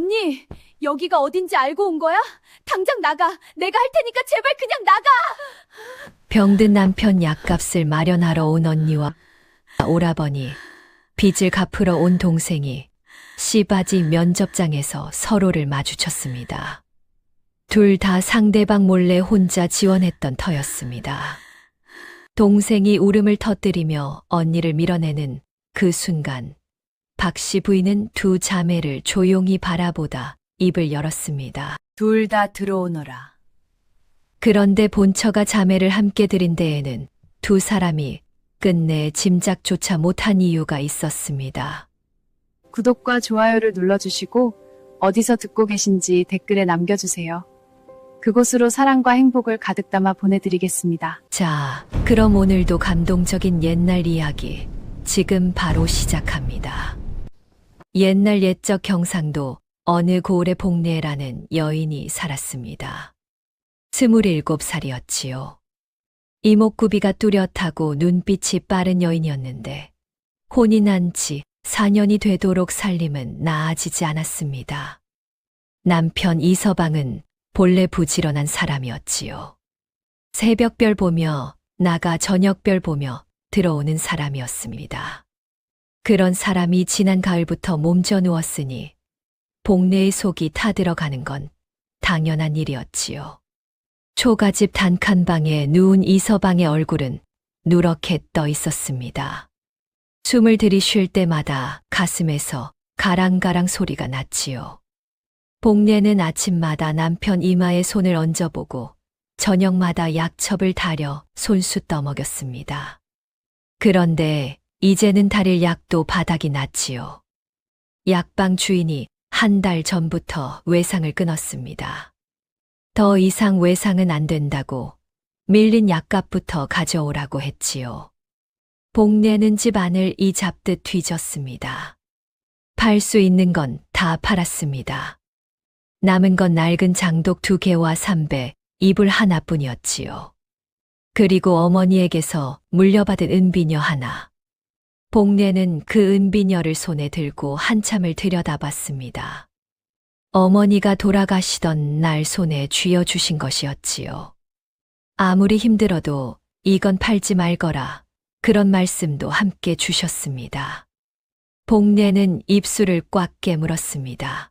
언니, 여기가 어딘지 알고 온 거야? 당장 나가. 내가 할 테니까 제발 그냥 나가. 병든 남편 약값을 마련하러 온 언니와 오라버니, 빚을 갚으러 온 동생이 씨바지 면접장에서 서로를 마주쳤습니다. 둘 다 상대방 몰래 혼자 지원했던 터였습니다. 동생이 울음을 터뜨리며 언니를 밀어내는 그 순간 박 씨 부인은 두 자매를 조용히 바라보다 입을 열었습니다. 둘 다 들어오너라. 그런데 본처가 자매를 함께 들인 데에는 두 사람이 끝내 짐작조차 못한 이유가 있었습니다. 구독과 좋아요를 눌러주시고 어디서 듣고 계신지 댓글에 남겨주세요. 그곳으로 사랑과 행복을 가득 담아 보내드리겠습니다. 자, 그럼 오늘도 감동적인 옛날 이야기 지금 바로 시작합니다. 옛날 옛적 경상도 어느 고을의 복례라는 여인이 살았습니다. 27살이었지요. 이목구비가 뚜렷하고 눈빛이 빠른 여인이었는데 혼이 난 지 4년이 되도록 살림은 나아지지 않았습니다. 남편 이서방은 본래 부지런한 사람이었지요. 새벽별 보며 나가 저녁별 보며 들어오는 사람이었습니다. 그런 사람이 지난 가을부터 몸져 누웠으니 복례의 속이 타들어가는 건 당연한 일이었지요. 초가집 단칸방에 누운 이서방의 얼굴은 누렇게 떠 있었습니다. 숨을 들이쉴 때마다 가슴에서 가랑가랑 소리가 났지요. 복례는 아침마다 남편 이마에 손을 얹어보고 저녁마다 약첩을 다려 손수 떠먹였습니다. 그런데 이제는 다릴 약도 바닥이 났지요. 약방 주인이 한 달 전부터 외상을 끊었습니다. 더 이상 외상은 안 된다고 밀린 약값부터 가져오라고 했지요. 복례는 집안을 이 잡듯 뒤졌습니다. 팔 수 있는 건 다 팔았습니다. 남은 건 낡은 장독 2개와 삼배, 이불 하나뿐이었지요. 그리고 어머니에게서 물려받은 은비녀 하나. 복례는 그 은비녀를 손에 들고 한참을 들여다봤습니다. 어머니가 돌아가시던 날 손에 쥐어주신 것이었지요. 아무리 힘들어도 이건 팔지 말거라. 그런 말씀도 함께 주셨습니다. 복례는 입술을 꽉 깨물었습니다.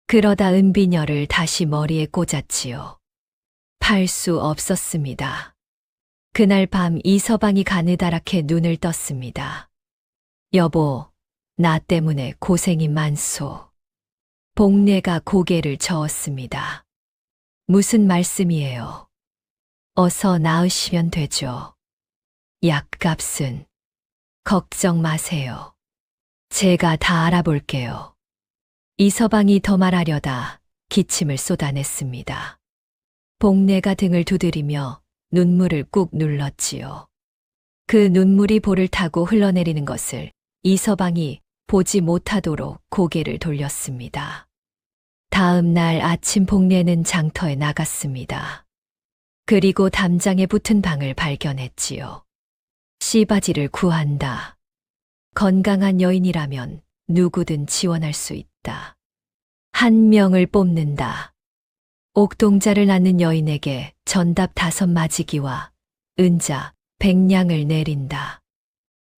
그러다 은비녀를 다시 머리에 꽂았지요. 팔 수 없었습니다. 그날 밤 이서방이 가느다랗게 눈을 떴습니다. 여보, 나 때문에 고생이 많소. 복례가 고개를 저었습니다. 무슨 말씀이에요? 어서 나으시면 되죠. 약값은 걱정 마세요. 제가 다 알아볼게요. 이서방이 더 말하려다 기침을 쏟아냈습니다. 복례가 등을 두드리며 눈물을 꾹 눌렀지요. 그 눈물이 볼을 타고 흘러내리는 것을 이서방이 보지 못하도록 고개를 돌렸습니다. 다음 날 아침 복례는 장터에 나갔습니다. 그리고 담장에 붙은 방을 발견했지요. 씨바지를 구한다. 건강한 여인이라면 누구든 지원할 수 있다. 한 명을 뽑는다. 옥동자를 낳는 여인에게 전답 5마지기와 은자 100냥을 내린다.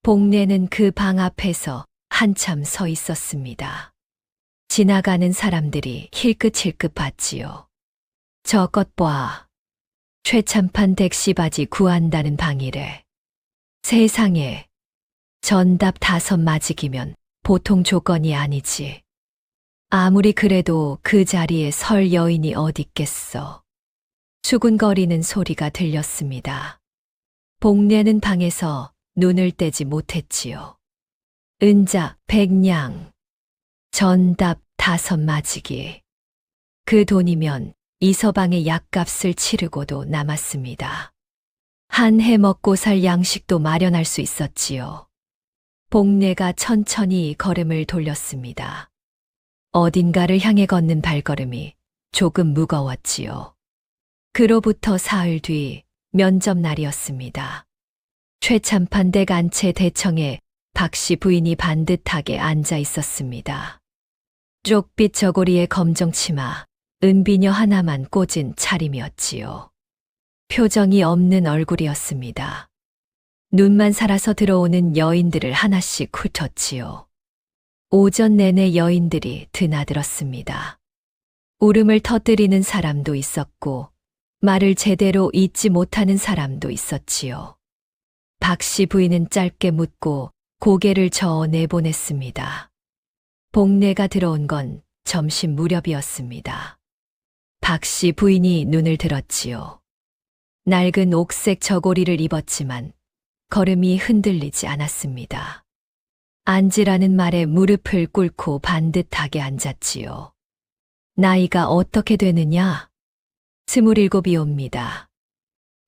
복례는 그 방 앞에서 한참 서 있었습니다. 지나가는 사람들이 힐끗힐끗 봤지요. 저것 봐. 최참판 댁씨바지 구한다는 방이래. 세상에, 전답 5마지기면 보통 조건이 아니지. 아무리 그래도 그 자리에 설 여인이 어딨겠어. 수군거리는 소리가 들렸습니다. 복례는 방에서 눈을 떼지 못했지요. 은자 100냥, 전답 5마지기. 그 돈이면 이서방의 약값을 치르고도 남았습니다. 한 해 먹고 살 양식도 마련할 수 있었지요. 복례가 천천히 걸음을 돌렸습니다. 어딘가를 향해 걷는 발걸음이 조금 무거웠지요. 그로부터 사흘 뒤 면접 날이었습니다. 최참판 댁 안채 대청에 박 씨 부인이 반듯하게 앉아 있었습니다. 쪽빛 저고리에 검정 치마, 은비녀 하나만 꽂은 차림이었지요. 표정이 없는 얼굴이었습니다. 눈만 살아서 들어오는 여인들을 하나씩 훑었지요. 오전 내내 여인들이 드나들었습니다. 울음을 터뜨리는 사람도 있었고 말을 제대로 잇지 못하는 사람도 있었지요. 박씨 부인은 짧게 묻고 고개를 저어 내보냈습니다. 복례가 들어온 건 점심 무렵이었습니다. 박씨 부인이 눈을 들었지요. 낡은 옥색 저고리를 입었지만 걸음이 흔들리지 않았습니다. 앉으라는 말에 무릎을 꿇고 반듯하게 앉았지요. 나이가 어떻게 되느냐? 27이옵니다.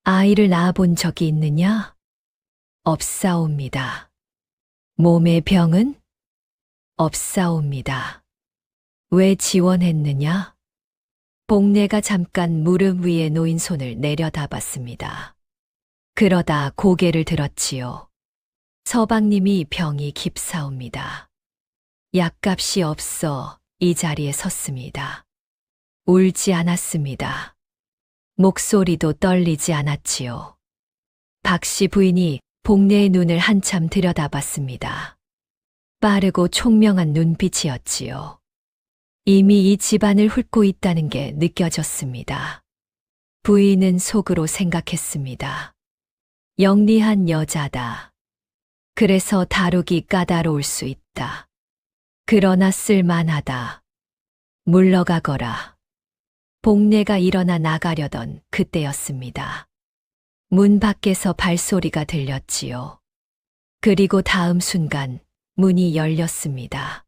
아이를 낳아본 적이 있느냐? 없사옵니다. 몸의 병은? 없사옵니다. 왜 지원했느냐? 복례가 잠깐 무릎 위에 놓인 손을 내려다봤습니다. 그러다 고개를 들었지요. 서방님이 병이 깊사옵니다. 약값이 없어 이 자리에 섰습니다. 울지 않았습니다. 목소리도 떨리지 않았지요. 박씨 부인이 복례의 눈을 한참 들여다봤습니다. 빠르고 총명한 눈빛이었지요. 이미 이 집안을 훑고 있다는 게 느껴졌습니다. 부인은 속으로 생각했습니다. 영리한 여자다. 그래서 다루기 까다로울 수 있다. 그러나 쓸만하다. 물러가거라. 복례가 일어나 나가려던 그때였습니다. 문 밖에서 발소리가 들렸지요. 그리고 다음 순간 문이 열렸습니다.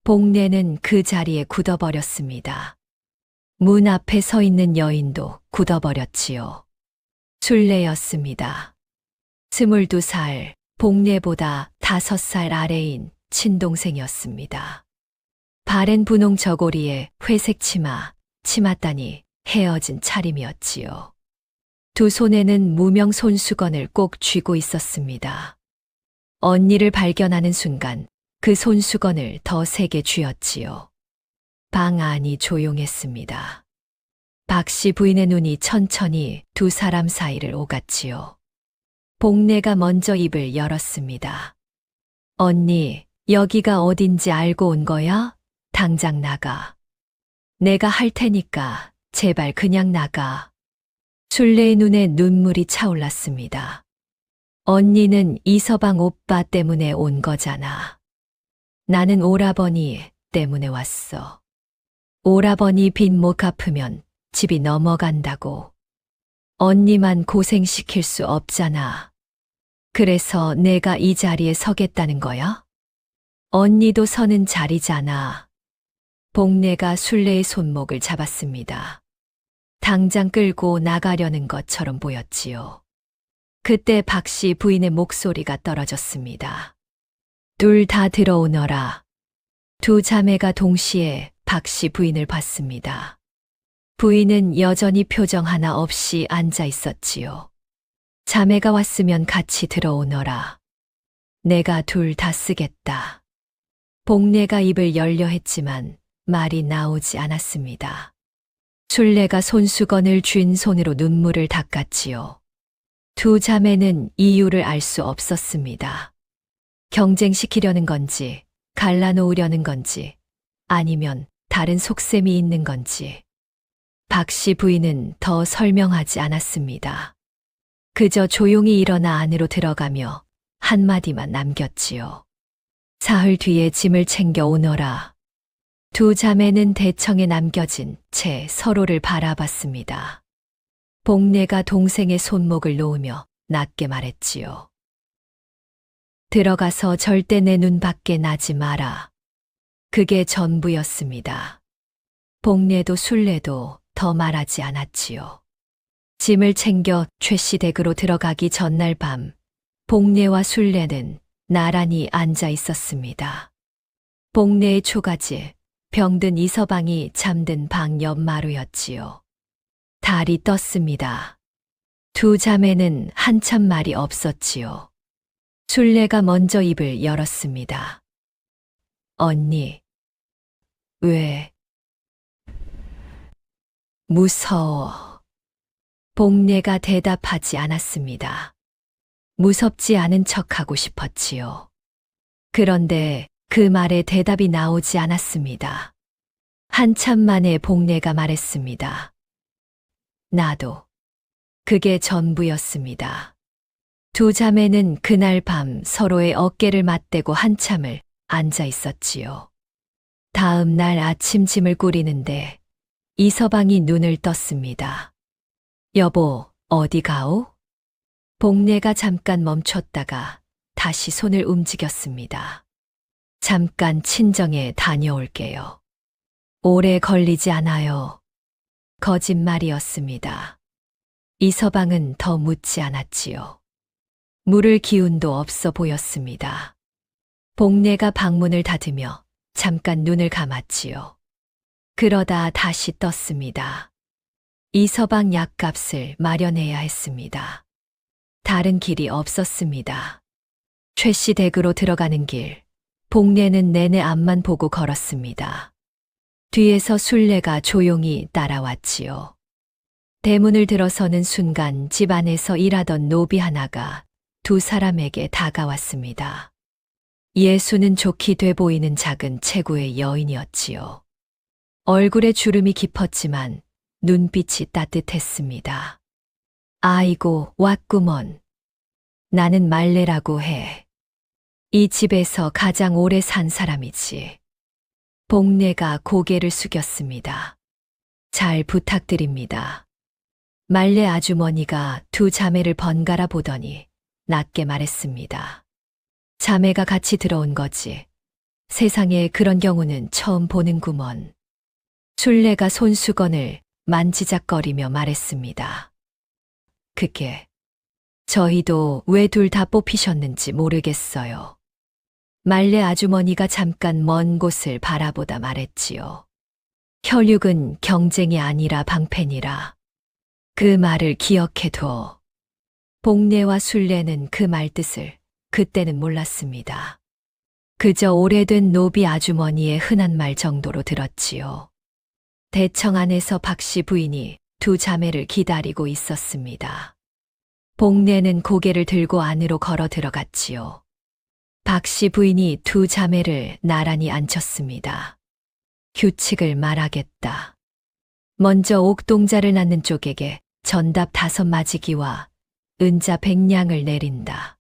복례는 그 자리에 굳어버렸습니다. 문 앞에 서 있는 여인도 굳어버렸지요. 순례였습니다. 22살, 복례보다 5살 아래인 친동생이었습니다. 바랜 분홍 저고리에 회색 치마, 치맛단이 헤어진 차림이었지요. 두 손에는 무명 손수건을 꼭 쥐고 있었습니다. 언니를 발견하는 순간 그 손수건을 더 세게 쥐었지요. 방 안이 조용했습니다. 박씨 부인의 눈이 천천히 두 사람 사이를 오갔지요. 복례가 먼저 입을 열었습니다. 언니, 여기가 어딘지 알고 온 거야? 당장 나가. 내가 할 테니까 제발 그냥 나가. 순례의 눈에 눈물이 차올랐습니다. 언니는 이서방 오빠 때문에 온 거잖아. 나는 오라버니 때문에 왔어. 오라버니 빚 못 갚으면 집이 넘어간다고. 언니만 고생시킬 수 없잖아. 그래서 내가 이 자리에 서겠다는 거야? 언니도 서는 자리잖아. 복례가 순례의 손목을 잡았습니다. 당장 끌고 나가려는 것처럼 보였지요. 그때 박씨 부인의 목소리가 떨어졌습니다. 둘 다 들어오너라. 두 자매가 동시에 박씨 부인을 봤습니다. 부인은 여전히 표정 하나 없이 앉아 있었지요. 자매가 왔으면 같이 들어오너라. 내가 둘 다 쓰겠다. 복례가 입을 열려 했지만 말이 나오지 않았습니다. 순례가 손수건을 쥔 손으로 눈물을 닦았지요. 두 자매는 이유를 알 수 없었습니다. 경쟁시키려는 건지, 갈라놓으려는 건지, 아니면 다른 속셈이 있는 건지. 박씨 부인은 더 설명하지 않았습니다. 그저 조용히 일어나 안으로 들어가며 한마디만 남겼지요. 사흘 뒤에 짐을 챙겨 오너라. 두 자매는 대청에 남겨진 채 서로를 바라봤습니다. 복례가 동생의 손목을 놓으며 낮게 말했지요. 들어가서 절대 내 눈 밖에 나지 마라. 그게 전부였습니다. 복례도 순례도 더 말하지 않았지요. 짐을 챙겨 최씨 댁으로 들어가기 전날 밤, 복례와 순례는 나란히 앉아 있었습니다. 복례의 초가지, 병든 이서방이 잠든 방 옆 마루였지요. 달이 떴습니다. 두 자매는 한참 말이 없었지요. 순례가 먼저 입을 열었습니다. 언니, 왜? 무서워. 복례가 대답하지 않았습니다. 무섭지 않은 척하고 싶었지요. 그런데 그 말에 대답이 나오지 않았습니다. 한참 만에 복례가 말했습니다. 나도. 그게 전부였습니다. 두 자매는 그날 밤 서로의 어깨를 맞대고 한참을 앉아 있었지요. 다음 날 아침 짐을 꾸리는데 이서방이 눈을 떴습니다. 여보, 어디 가오? 복례가 잠깐 멈췄다가 다시 손을 움직였습니다. 잠깐 친정에 다녀올게요. 오래 걸리지 않아요. 거짓말이었습니다. 이서방은 더 묻지 않았지요. 물을 기운도 없어 보였습니다. 복례가 방문을 닫으며 잠깐 눈을 감았지요. 그러다 다시 떴습니다. 이서방 약값을 마련해야 했습니다. 다른 길이 없었습니다. 최씨 댁으로 들어가는 길, 복례는 내내 앞만 보고 걸었습니다. 뒤에서 순례가 조용히 따라왔지요. 대문을 들어서는 순간 집 안에서 일하던 노비 하나가 두 사람에게 다가왔습니다. 예수는 좋게 돼 보이는 작은 체구의 여인이었지요. 얼굴에 주름이 깊었지만 눈빛이 따뜻했습니다. 아이고, 왔구먼. 나는 말레라고 해. 이 집에서 가장 오래 산 사람이지. 복례가 고개를 숙였습니다. 잘 부탁드립니다. 말레 아주머니가 두 자매를 번갈아 보더니 낮게 말했습니다. 자매가 같이 들어온 거지. 세상에 그런 경우는 처음 보는구먼. 순례가 손수건을 만지작거리며 말했습니다. 그게 저희도 왜 둘 다 뽑히셨는지 모르겠어요. 말레 아주머니가 잠깐 먼 곳을 바라보다 말했지요. 혈육은 경쟁이 아니라 방패니라. 그 말을 기억해둬. 복례와 순례는 그 말뜻을 그때는 몰랐습니다. 그저 오래된 노비 아주머니의 흔한 말 정도로 들었지요. 대청 안에서 박씨 부인이 두 자매를 기다리고 있었습니다. 복례는 고개를 들고 안으로 걸어 들어갔지요. 박씨 부인이 두 자매를 나란히 앉혔습니다. 규칙을 말하겠다. 먼저 옥동자를 낳는 쪽에게 전답 5 맞이기와 은자 100냥을 내린다.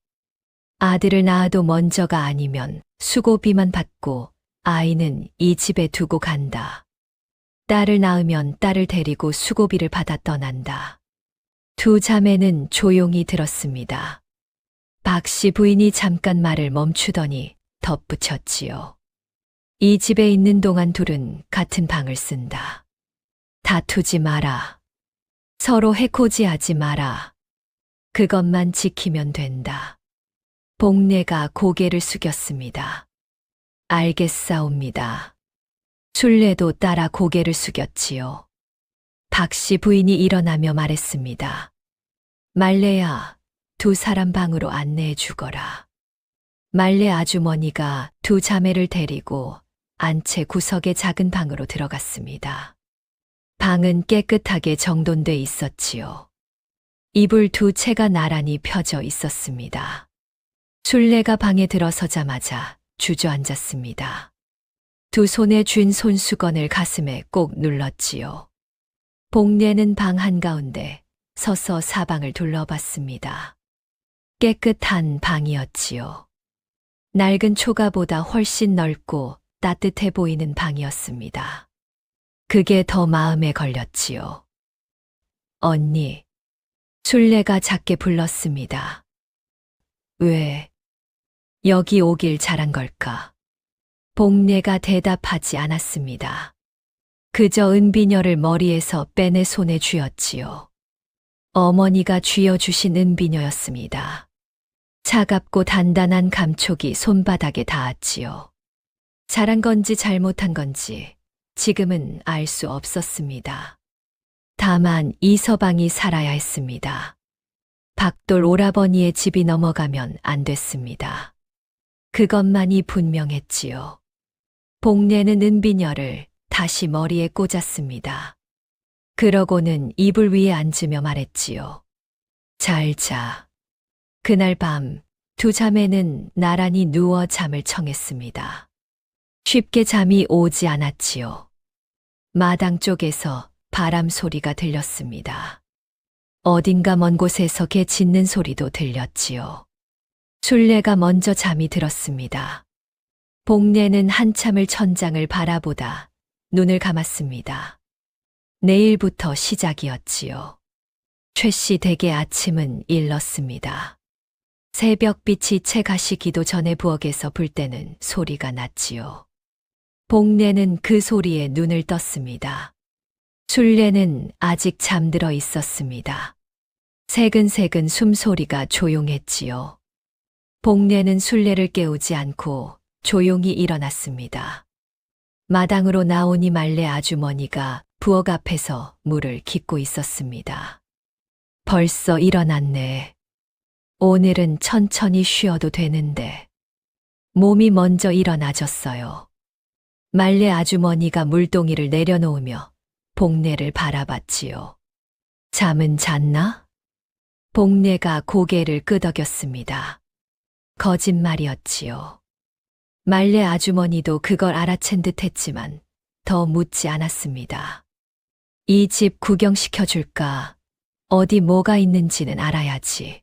아들을 낳아도 먼저가 아니면 수고비만 받고 아이는 이 집에 두고 간다. 딸을 낳으면 딸을 데리고 수고비를 받아 떠난다. 두 자매는 조용히 들었습니다. 박씨 부인이 잠깐 말을 멈추더니 덧붙였지요. 이 집에 있는 동안 둘은 같은 방을 쓴다. 다투지 마라. 서로 해코지하지 마라. 그것만 지키면 된다. 복례가 고개를 숙였습니다. 알겠사옵니다. 순례도 따라 고개를 숙였지요. 박씨 부인이 일어나며 말했습니다. 말레야, 두 사람 방으로 안내해 주거라. 말레 아주머니가 두 자매를 데리고 안채 구석의 작은 방으로 들어갔습니다. 방은 깨끗하게 정돈돼 있었지요. 이불 두 채가 나란히 펴져 있었습니다. 순례가 방에 들어서자마자 주저앉았습니다. 두 손에 쥔 손수건을 가슴에 꼭 눌렀지요. 복례는 방 한가운데 서서 사방을 둘러봤습니다. 깨끗한 방이었지요. 낡은 초가보다 훨씬 넓고 따뜻해 보이는 방이었습니다. 그게 더 마음에 걸렸지요. 언니, 순례가 작게 불렀습니다. 왜 여기 오길 잘한 걸까? 복례가 대답하지 않았습니다. 그저 은비녀를 머리에서 빼내 손에 쥐었지요. 어머니가 쥐어주신 은비녀였습니다. 차갑고 단단한 감촉이 손바닥에 닿았지요. 잘한 건지 잘못한 건지 지금은 알 수 없었습니다. 다만 이서방이 살아야 했습니다. 박돌 오라버니의 집이 넘어가면 안 됐습니다. 그것만이 분명했지요. 복례는 은비녀를 다시 머리에 꽂았습니다. 그러고는 이불 위에 앉으며 말했지요. 잘 자. 그날 밤 두 자매는 나란히 누워 잠을 청했습니다. 쉽게 잠이 오지 않았지요. 마당 쪽에서 바람 소리가 들렸습니다. 어딘가 먼 곳에서 개 짖는 소리도 들렸지요. 술래가 먼저 잠이 들었습니다. 복례는 한참을 천장을 바라보다 눈을 감았습니다. 내일부터 시작이었지요. 최씨 댁의 아침은 일렀습니다. 새벽빛이 채 가시기도 전에 부엌에서 불 때는 소리가 났지요. 복례는 그 소리에 눈을 떴습니다. 술래는 아직 잠들어 있었습니다. 새근새근 숨소리가 조용했지요. 복례는 술래를 깨우지 않고 조용히 일어났습니다. 마당으로 나오니 말레 아주머니가 부엌 앞에서 물을 깃고 있었습니다. 벌써 일어났네. 오늘은 천천히 쉬어도 되는데. 몸이 먼저 일어나졌어요. 말레 아주머니가 물동이를 내려놓으며 복례를 바라봤지요. 잠은 잤나? 복례가 고개를 끄덕였습니다. 거짓말이었지요. 말레 아주머니도 그걸 알아챈 듯 했지만 더 묻지 않았습니다. 이 집 구경시켜줄까? 어디 뭐가 있는지는 알아야지.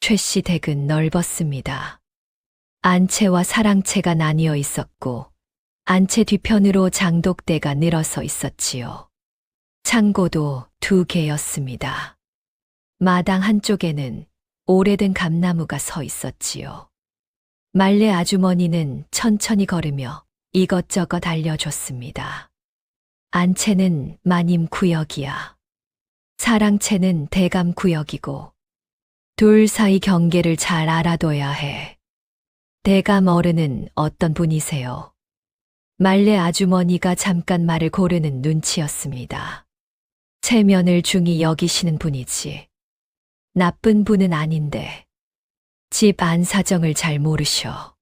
최씨 댁은 넓었습니다. 안채와 사랑채가 나뉘어 있었고 안채 뒤편으로 장독대가 늘어서 있었지요. 창고도 2개였습니다. 마당 한쪽에는 오래된 감나무가 서 있었지요. 말레 아주머니는 천천히 걸으며 이것저것 알려줬습니다. 안채는 마님 구역이야. 사랑채는 대감 구역이고 둘 사이 경계를 잘 알아둬야 해. 대감 어른은 어떤 분이세요? 말레 아주머니가 잠깐 말을 고르는 눈치였습니다. 체면을 중히 여기시는 분이지. 나쁜 분은 아닌데 집 안 사정을 잘 모르셔.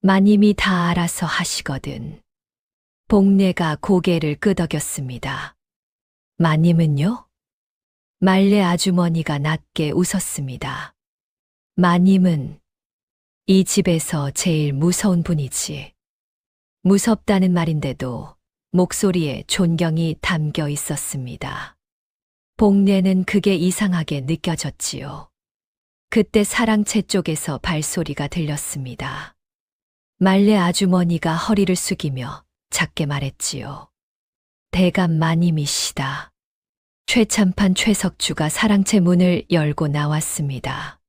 마님이 다 알아서 하시거든. 복례가 고개를 끄덕였습니다. 마님은요? 말레 아주머니가 낮게 웃었습니다. 마님은 이 집에서 제일 무서운 분이지. 무섭다는 말인데도 목소리에 존경이 담겨 있었습니다. 복례는 그게 이상하게 느껴졌지요. 그때 사랑채 쪽에서 발소리가 들렸습니다. 말레 아주머니가 허리를 숙이며 작게 말했지요. 대감 마님이시다. 최참판 최석주가 사랑채 문을 열고 나왔습니다.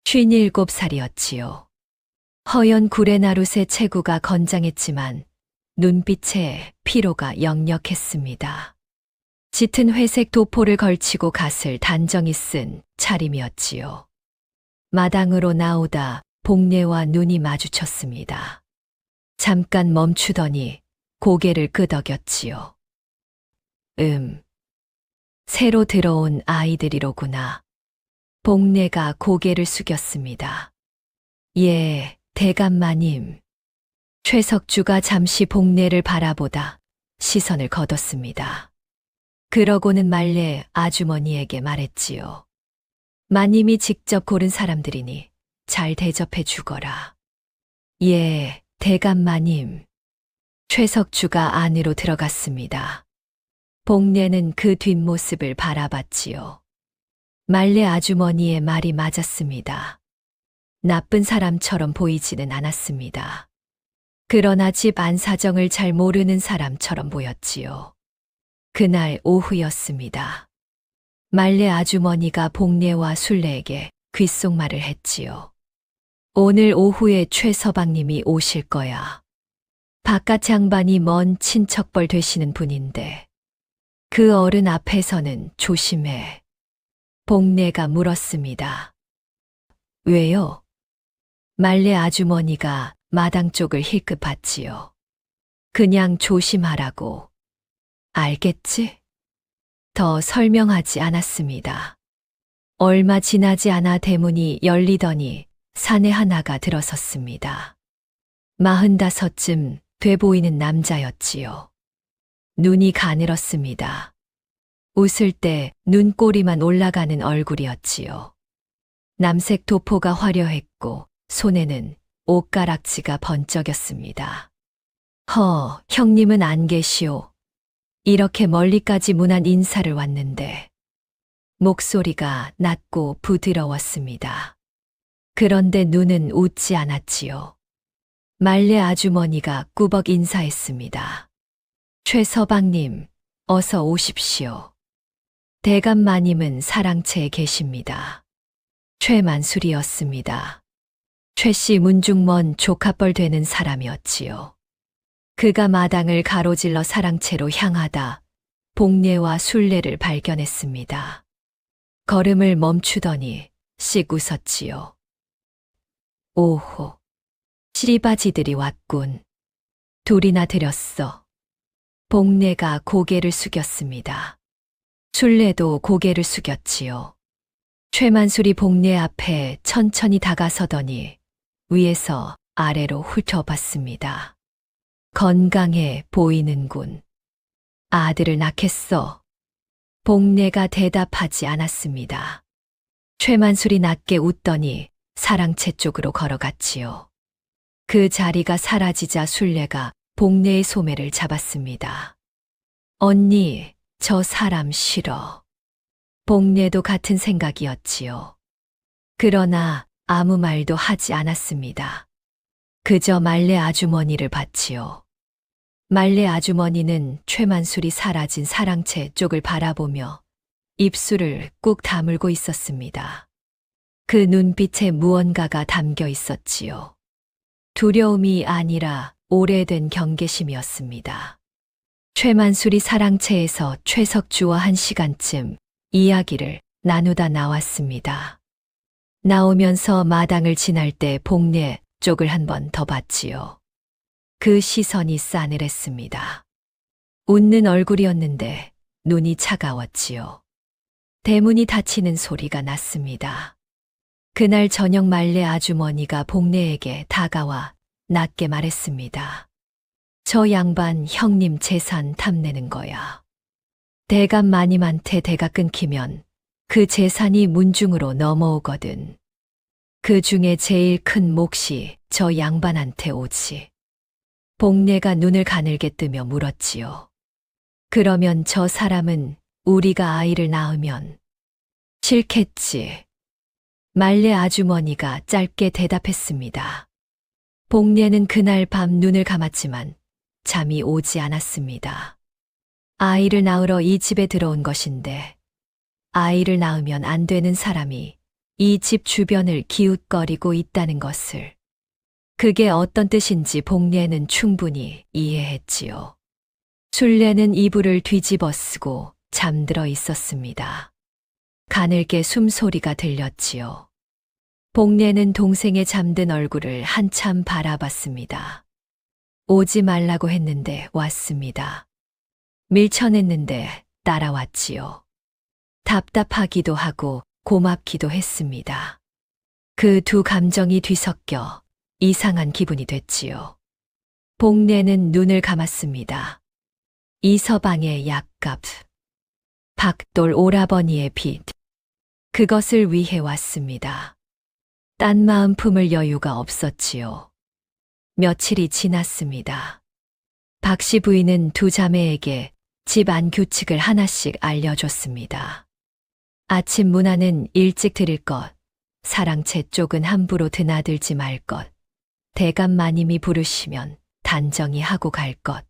57살이었지요. 허연 구레나룻의 체구가 건장했지만 눈빛에 피로가 역력했습니다. 짙은 회색 도포를 걸치고 갓을 단정히 쓴 차림이었지요. 마당으로 나오다 복례와 눈이 마주쳤습니다. 잠깐 멈추더니 고개를 끄덕였지요. 새로 들어온 아이들이로구나. 복례가 고개를 숙였습니다. 예, 대감마님. 최석주가 잠시 복례를 바라보다 시선을 거뒀습니다. 그러고는 말레 아주머니에게 말했지요. 마님이 직접 고른 사람들이니 잘 대접해 주거라. 예, 대감마님. 최석주가 안으로 들어갔습니다. 복례는 그 뒷모습을 바라봤지요. 말레 아주머니의 말이 맞았습니다. 나쁜 사람처럼 보이지는 않았습니다. 그러나 집 안 사정을 잘 모르는 사람처럼 보였지요. 그날 오후였습니다. 말레 아주머니가 복례와 술래에게 귓속말을 했지요. 오늘 오후에 최 서방님이 오실 거야. 바깥 장반이 먼 친척벌 되시는 분인데 그 어른 앞에서는 조심해. 복례가 물었습니다. 왜요? 말레 아주머니가 마당 쪽을 힐끗 봤지요. 그냥 조심하라고. 알겠지? 더 설명하지 않았습니다. 얼마 지나지 않아 대문이 열리더니 사내 하나가 들어섰습니다. 45쯤 돼 보이는 남자였지요. 눈이 가늘었습니다. 웃을 때 눈꼬리만 올라가는 얼굴이었지요. 남색 도포가 화려했고 손에는 옷가락지가 번쩍였습니다. 형님은 안 계시오. 이렇게 멀리까지 무난 인사를 왔는데. 목소리가 낮고 부드러웠습니다. 그런데 눈은 웃지 않았지요. 말레 아주머니가 꾸벅 인사했습니다. 최서방님, 어서 오십시오. 대감 마님은 사랑채에 계십니다. 최만술이었습니다. 최씨 문중먼 조카뻘 되는 사람이었지요. 그가 마당을 가로질러 사랑채로 향하다 복례와 순례를 발견했습니다. 걸음을 멈추더니 씩 웃었지요. 오호, 씨바지들이 왔군. 둘이나 들였어. 복례가 고개를 숙였습니다. 순례도 고개를 숙였지요. 최만술이 복례 앞에 천천히 다가서더니 위에서 아래로 훑어봤습니다. 건강해 보이는군. 아들을 낳겠어. 복례가 대답하지 않았습니다. 최만술이 낮게 웃더니 사랑채 쪽으로 걸어갔지요. 그 자리가 사라지자 순례가 복례의 소매를 잡았습니다. 언니, 저 사람 싫어. 복례도 같은 생각이었지요. 그러나 아무 말도 하지 않았습니다. 그저 말레 아주머니를 봤지요. 말레 아주머니는 최만술이 사라진 사랑채 쪽을 바라보며 입술을 꾹 다물고 있었습니다. 그 눈빛에 무언가가 담겨 있었지요. 두려움이 아니라 오래된 경계심이었습니다. 최만술이 사랑채에서 최석주와 1시간쯤 이야기를 나누다 나왔습니다. 나오면서 마당을 지날 때 복례 쪽을 한 번 더 봤지요. 그 시선이 싸늘했습니다. 웃는 얼굴이었는데 눈이 차가웠지요. 대문이 닫히는 소리가 났습니다. 그날 저녁 말레 아주머니가 복례에게 다가와 낮게 말했습니다. 저 양반 형님 재산 탐내는 거야. 대감 마님한테 대가 끊기면 그 재산이 문중으로 넘어오거든. 그 중에 제일 큰 몫이 저 양반한테 오지. 복례가 눈을 가늘게 뜨며 물었지요. 그러면 저 사람은 우리가 아이를 낳으면 싫겠지. 말레 아주머니가 짧게 대답했습니다. 복례는 그날 밤 눈을 감았지만 잠이 오지 않았습니다. 아이를 낳으러 이 집에 들어온 것인데 아이를 낳으면 안 되는 사람이 이 집 주변을 기웃거리고 있다는 것을. 그게 어떤 뜻인지 복례는 충분히 이해했지요. 순례는 이불을 뒤집어 쓰고 잠들어 있었습니다. 가늘게 숨소리가 들렸지요. 복례는 동생의 잠든 얼굴을 한참 바라봤습니다. 오지 말라고 했는데 왔습니다. 밀쳐냈는데 따라왔지요. 답답하기도 하고 고맙기도 했습니다. 그 두 감정이 뒤섞여 이상한 기분이 됐지요. 복례는 눈을 감았습니다. 이서방의 약값, 박돌 오라버니의 빚, 그것을 위해 왔습니다. 딴 마음 품을 여유가 없었지요. 며칠이 지났습니다. 박씨 부인은 두 자매에게 집 안 규칙을 하나씩 알려줬습니다. 아침 문화는 일찍 드릴 것, 사랑채 쪽은 함부로 드나들지 말 것, 대감 마님이 부르시면 단정히 하고 갈 것.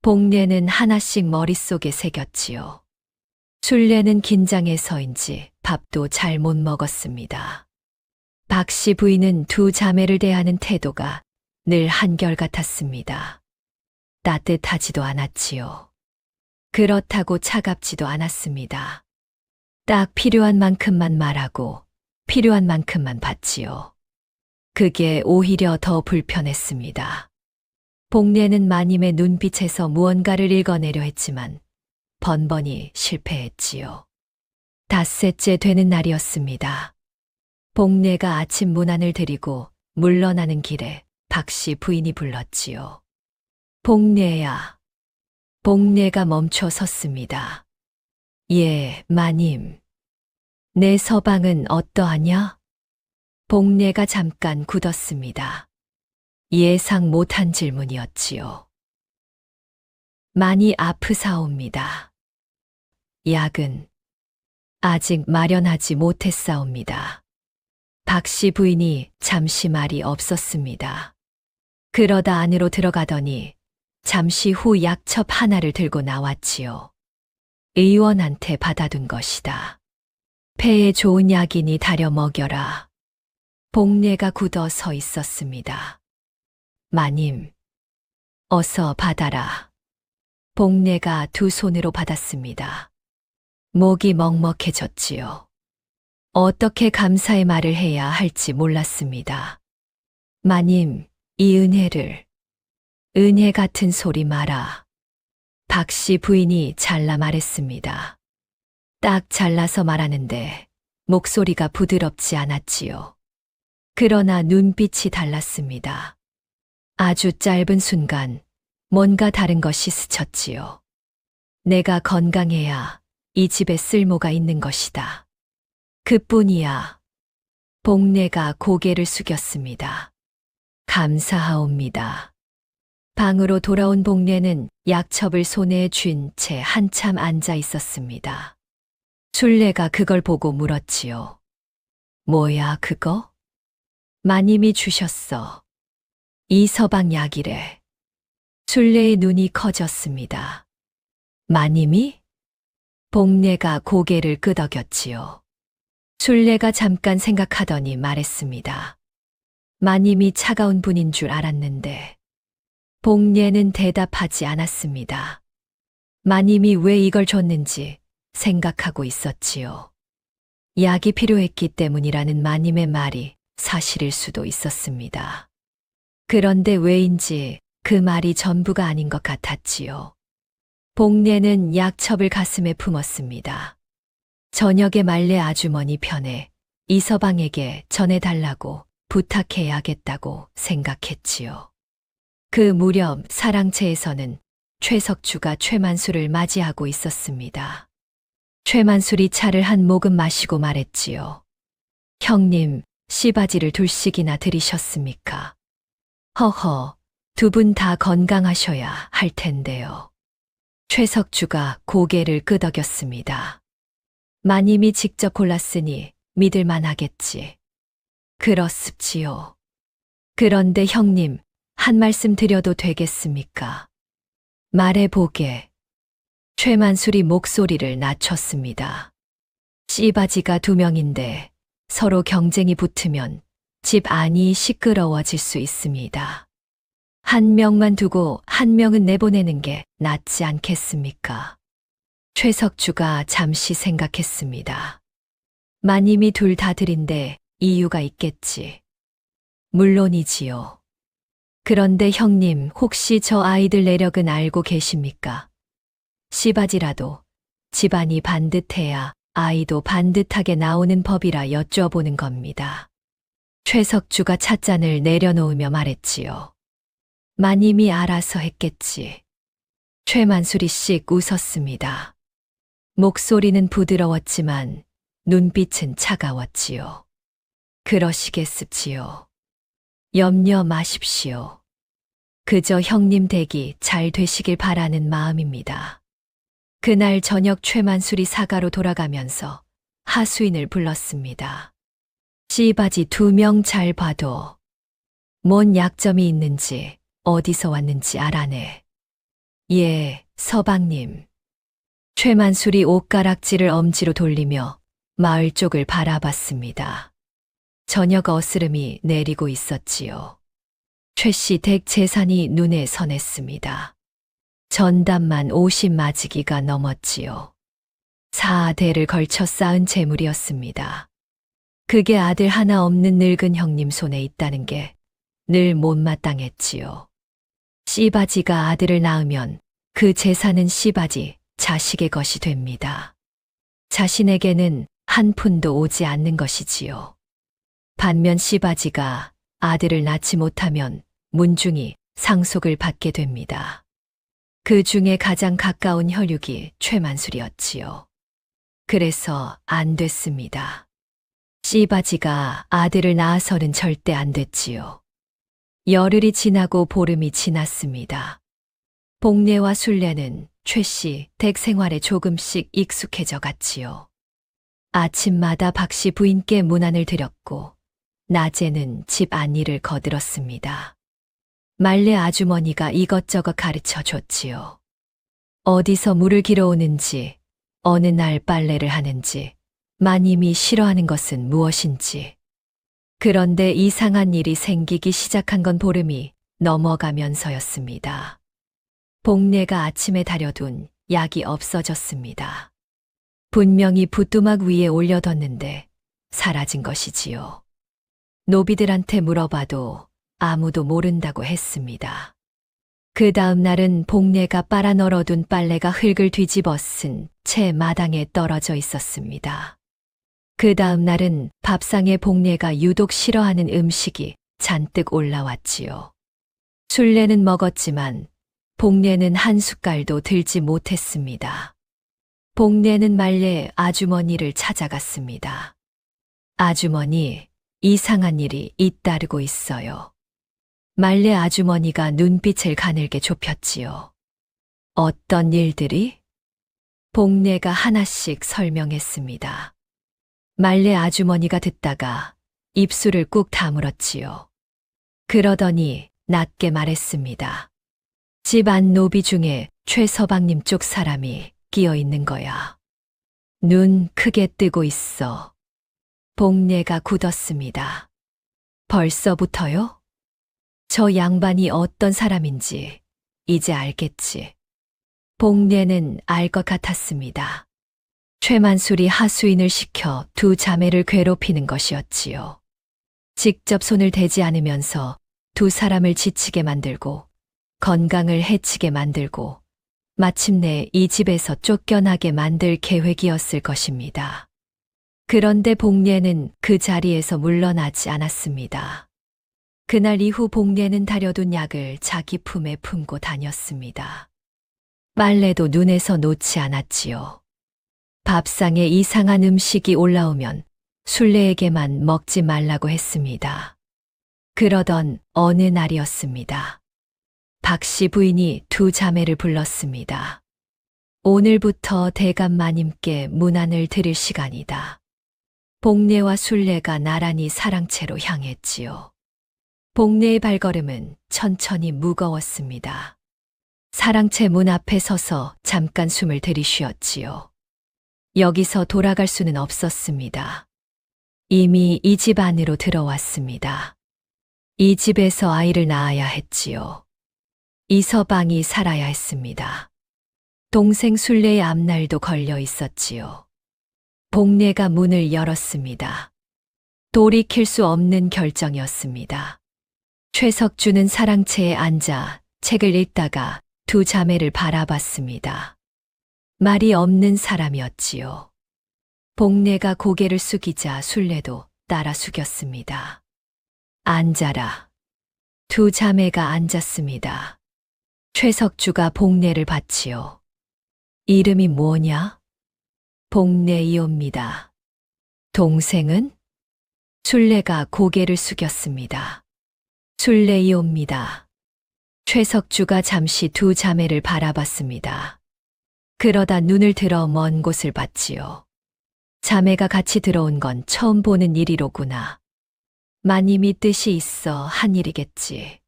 복례는 하나씩 머릿속에 새겼지요. 순례는 긴장해서인지 밥도 잘 못 먹었습니다. 박씨 부인은 두 자매를 대하는 태도가 늘 한결같았습니다. 따뜻하지도 않았지요. 그렇다고 차갑지도 않았습니다. 딱 필요한 만큼만 말하고 필요한 만큼만 받지요. 그게 오히려 더 불편했습니다. 복례는 마님의 눈빛에서 무언가를 읽어내려 했지만 번번이 실패했지요. 닷새째 되는 날이었습니다. 복례가 아침 문안을 드리고 물러나는 길에 박씨 부인이 불렀지요. 복례야. 복례가 멈춰 섰습니다. 예, 마님. 내 서방은 어떠하냐? 복례가 잠깐 굳었습니다. 예상 못한 질문이었지요. 많이 아프사옵니다. 약은 아직 마련하지 못했사옵니다. 박씨 부인이 잠시 말이 없었습니다. 그러다 안으로 들어가더니 잠시 후 약첩 하나를 들고 나왔지요. 의원한테 받아둔 것이다. 폐에 좋은 약이니 다려 먹여라. 복례가 굳어 서 있었습니다. 마님, 어서 받아라. 복례가 두 손으로 받았습니다. 목이 먹먹해졌지요. 어떻게 감사의 말을 해야 할지 몰랐습니다. 마님, 이 은혜를. 은혜 같은 소리 마라. 박씨 부인이 잘라 말했습니다. 딱 잘라서 말하는데 목소리가 부드럽지 않았지요. 그러나 눈빛이 달랐습니다. 아주 짧은 순간 뭔가 다른 것이 스쳤지요. 내가 건강해야 이 집에 쓸모가 있는 것이다. 그뿐이야. 복례가 고개를 숙였습니다. 감사하옵니다. 방으로 돌아온 복례는 약첩을 손에 쥔 채 한참 앉아 있었습니다. 순례가 그걸 보고 물었지요. 뭐야, 그거? 마님이 주셨어. 이 서방 약이래. 순례의 눈이 커졌습니다. 마님이? 복례가 고개를 끄덕였지요. 순례가 잠깐 생각하더니 말했습니다. 마님이 차가운 분인 줄 알았는데. 복례는 대답하지 않았습니다. 마님이 왜 이걸 줬는지 생각하고 있었지요. 약이 필요했기 때문이라는 마님의 말이 사실일 수도 있었습니다. 그런데 왜인지 그 말이 전부가 아닌 것 같았지요. 복례는 약첩을 가슴에 품었습니다. 저녁에 말레 아주머니 편에 이서방에게 전해달라고 부탁해야겠다고 생각했지요. 그 무렵 사랑채에서는 최석주가 최만수를 맞이하고 있었습니다. 최만술이 차를 한 모금 마시고 말했지요. 형님, 씨바지를 둘씩이나 들이셨습니까? 허허, 두 분 다 건강하셔야 할 텐데요. 최석주가 고개를 끄덕였습니다. 마님이 직접 골랐으니 믿을만 하겠지. 그렇습지요. 그런데 형님, 한 말씀 드려도 되겠습니까? 말해보게. 최만술이 목소리를 낮췄습니다. 씨바지가 두 명인데 서로 경쟁이 붙으면 집 안이 시끄러워질 수 있습니다. 한 명만 두고 한 명은 내보내는 게 낫지 않겠습니까? 최석주가 잠시 생각했습니다. 마님이 둘 다 드린데 이유가 있겠지. 물론이지요. 그런데 형님, 혹시 저 아이들 내력은 알고 계십니까? 씨바지라도 집안이 반듯해야 아이도 반듯하게 나오는 법이라 여쭤보는 겁니다. 최석주가 찻잔을 내려놓으며 말했지요. 마님이 알아서 했겠지. 최만수리 씩 웃었습니다. 목소리는 부드러웠지만 눈빛은 차가웠지요. 그러시겠습지요. 염려 마십시오. 그저 형님 댁이 잘 되시길 바라는 마음입니다. 그날 저녁 최만술이 사가로 돌아가면서 하수인을 불렀습니다. 씨바지 두 명 잘 봐도 뭔 약점이 있는지 어디서 왔는지 알아내. 예, 서방님. 최만술이 옷가락질을 엄지로 돌리며 마을 쪽을 바라봤습니다. 저녁 어스름이 내리고 있었지요. 최씨 댁 재산이 눈에 선했습니다. 전담만 50마지기가 넘었지요. 4대를 걸쳐 쌓은 재물이었습니다. 그게 아들 하나 없는 늙은 형님 손에 있다는 게 늘 못마땅했지요. 씨바지가 아들을 낳으면 그 재산은 씨바지 자식의 것이 됩니다. 자신에게는 한 푼도 오지 않는 것이지요. 반면 씨바지가 아들을 낳지 못하면 문중이 상속을 받게 됩니다. 그 중에 가장 가까운 혈육이 최만술이었지요. 그래서 안 됐습니다. 씨바지가 아들을 낳아서는 절대 안 됐지요. 열흘이 지나고 보름이 지났습니다. 복례와 순례는 최 씨 댁 생활에 조금씩 익숙해져 갔지요. 아침마다 박 씨 부인께 문안을 드렸고 낮에는 집 안일을 거들었습니다. 말레 아주머니가 이것저것 가르쳐 줬지요. 어디서 물을 길어오는지, 어느 날 빨래를 하는지, 마님이 싫어하는 것은 무엇인지. 그런데 이상한 일이 생기기 시작한 건 보름이 넘어가면서였습니다. 복례가 아침에 다려둔 약이 없어졌습니다. 분명히 부뚜막 위에 올려뒀는데 사라진 것이지요. 노비들한테 물어봐도 아무도 모른다고 했습니다. 그 다음 날은 복례가 빨아 널어둔 빨래가 흙을 뒤집어 쓴 채 마당에 떨어져 있었습니다. 그 다음 날은 밥상에 복례가 유독 싫어하는 음식이 잔뜩 올라왔지요. 순례는 먹었지만 복례는 한 숟갈도 들지 못했습니다. 복례는 말레 아주머니를 찾아갔습니다. 아주머니, 이상한 일이 잇따르고 있어요. 말레 아주머니가 눈빛을 가늘게 좁혔지요. 어떤 일들이? 복례가 하나씩 설명했습니다. 말레 아주머니가 듣다가 입술을 꾹 다물었지요. 그러더니 낮게 말했습니다. 집 안 노비 중에 최서방님 쪽 사람이 끼어 있는 거야. 눈 크게 뜨고 있어. 복례가 굳었습니다. 벌써부터요? 저 양반이 어떤 사람인지 이제 알겠지. 복례는 알 것 같았습니다. 최만술이 하수인을 시켜 두 자매를 괴롭히는 것이었지요. 직접 손을 대지 않으면서 두 사람을 지치게 만들고 건강을 해치게 만들고 마침내 이 집에서 쫓겨나게 만들 계획이었을 것입니다. 그런데 복례는 그 자리에서 물러나지 않았습니다. 그날 이후 복례는 다려둔 약을 자기 품에 품고 다녔습니다. 빨래도 눈에서 놓지 않았지요. 밥상에 이상한 음식이 올라오면 순례에게만 먹지 말라고 했습니다. 그러던 어느 날이었습니다. 박 씨 부인이 두 자매를 불렀습니다. 오늘부터 대감 마님께 문안을 드릴 시간이다. 복례와 순례가 나란히 사랑채로 향했지요. 복례의 발걸음은 천천히 무거웠습니다. 사랑채 문 앞에 서서 잠깐 숨을 들이쉬었지요. 여기서 돌아갈 수는 없었습니다. 이미 이 집 안으로 들어왔습니다. 이 집에서 아이를 낳아야 했지요. 이서방이 살아야 했습니다. 동생 순례의 앞날도 걸려 있었지요. 복례가 문을 열었습니다. 돌이킬 수 없는 결정이었습니다. 최석주는 사랑채에 앉아 책을 읽다가 두 자매를 바라봤습니다. 말이 없는 사람이었지요. 복례가 고개를 숙이자 순례도 따라 숙였습니다. 앉아라. 두 자매가 앉았습니다. 최석주가 복례를 받지요. 이름이 뭐냐? 복례이옵니다. 동생은? 순례가 고개를 숙였습니다. 순례이옵니다. 최석주가 잠시 두 자매를 바라봤습니다. 그러다 눈을 들어 먼 곳을 봤지요. 자매가 같이 들어온 건 처음 보는 일이로구나. 마님이 뜻이 있어 한 일이겠지.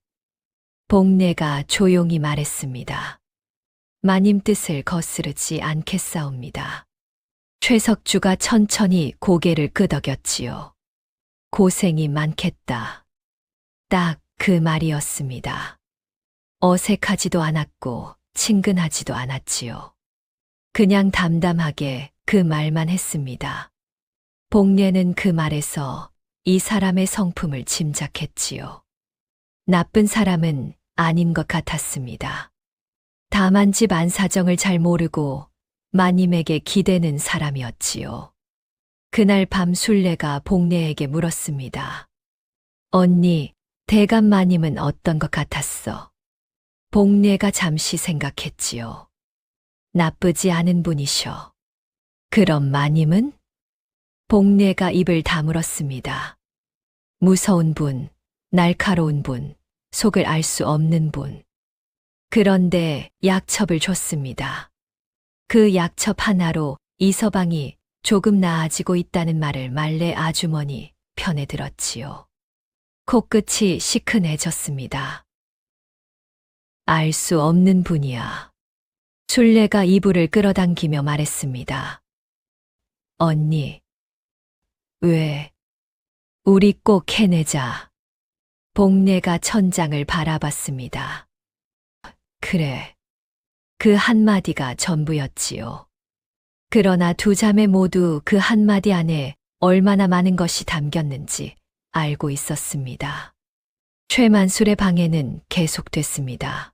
복례가 조용히 말했습니다. 마님 뜻을 거스르지 않겠사옵니다. 최석주가 천천히 고개를 끄덕였지요. 고생이 많겠다. 딱 그 말이었습니다. 어색하지도 않았고 친근하지도 않았지요. 그냥 담담하게 그 말만 했습니다. 복례는 그 말에서 이 사람의 성품을 짐작했지요. 나쁜 사람은 아닌 것 같았습니다. 다만 집 안 사정을 잘 모르고 마님에게 기대는 사람이었지요. 그날 밤 순례가 복례에게 물었습니다. 언니, 대감 마님은 어떤 것 같았어? 복례가 잠시 생각했지요. 나쁘지 않은 분이셔. 그럼 마님은? 복례가 입을 다물었습니다. 무서운 분, 날카로운 분, 속을 알 수 없는 분. 그런데 약첩을 줬습니다. 그 약첩 하나로 이서방이 조금 나아지고 있다는 말을 말레 아주머니 편에 들었지요. 코끝이 시큰해졌습니다. 알 수 없는 분이야. 순례가 이불을 끌어당기며 말했습니다. 언니, 왜? 우리 꼭 해내자. 복례가 천장을 바라봤습니다. 그래. 그 한마디가 전부였지요. 그러나 두 자매 모두 그 한마디 안에 얼마나 많은 것이 담겼는지 알고 있었습니다. 최만술의 방해는 계속됐습니다.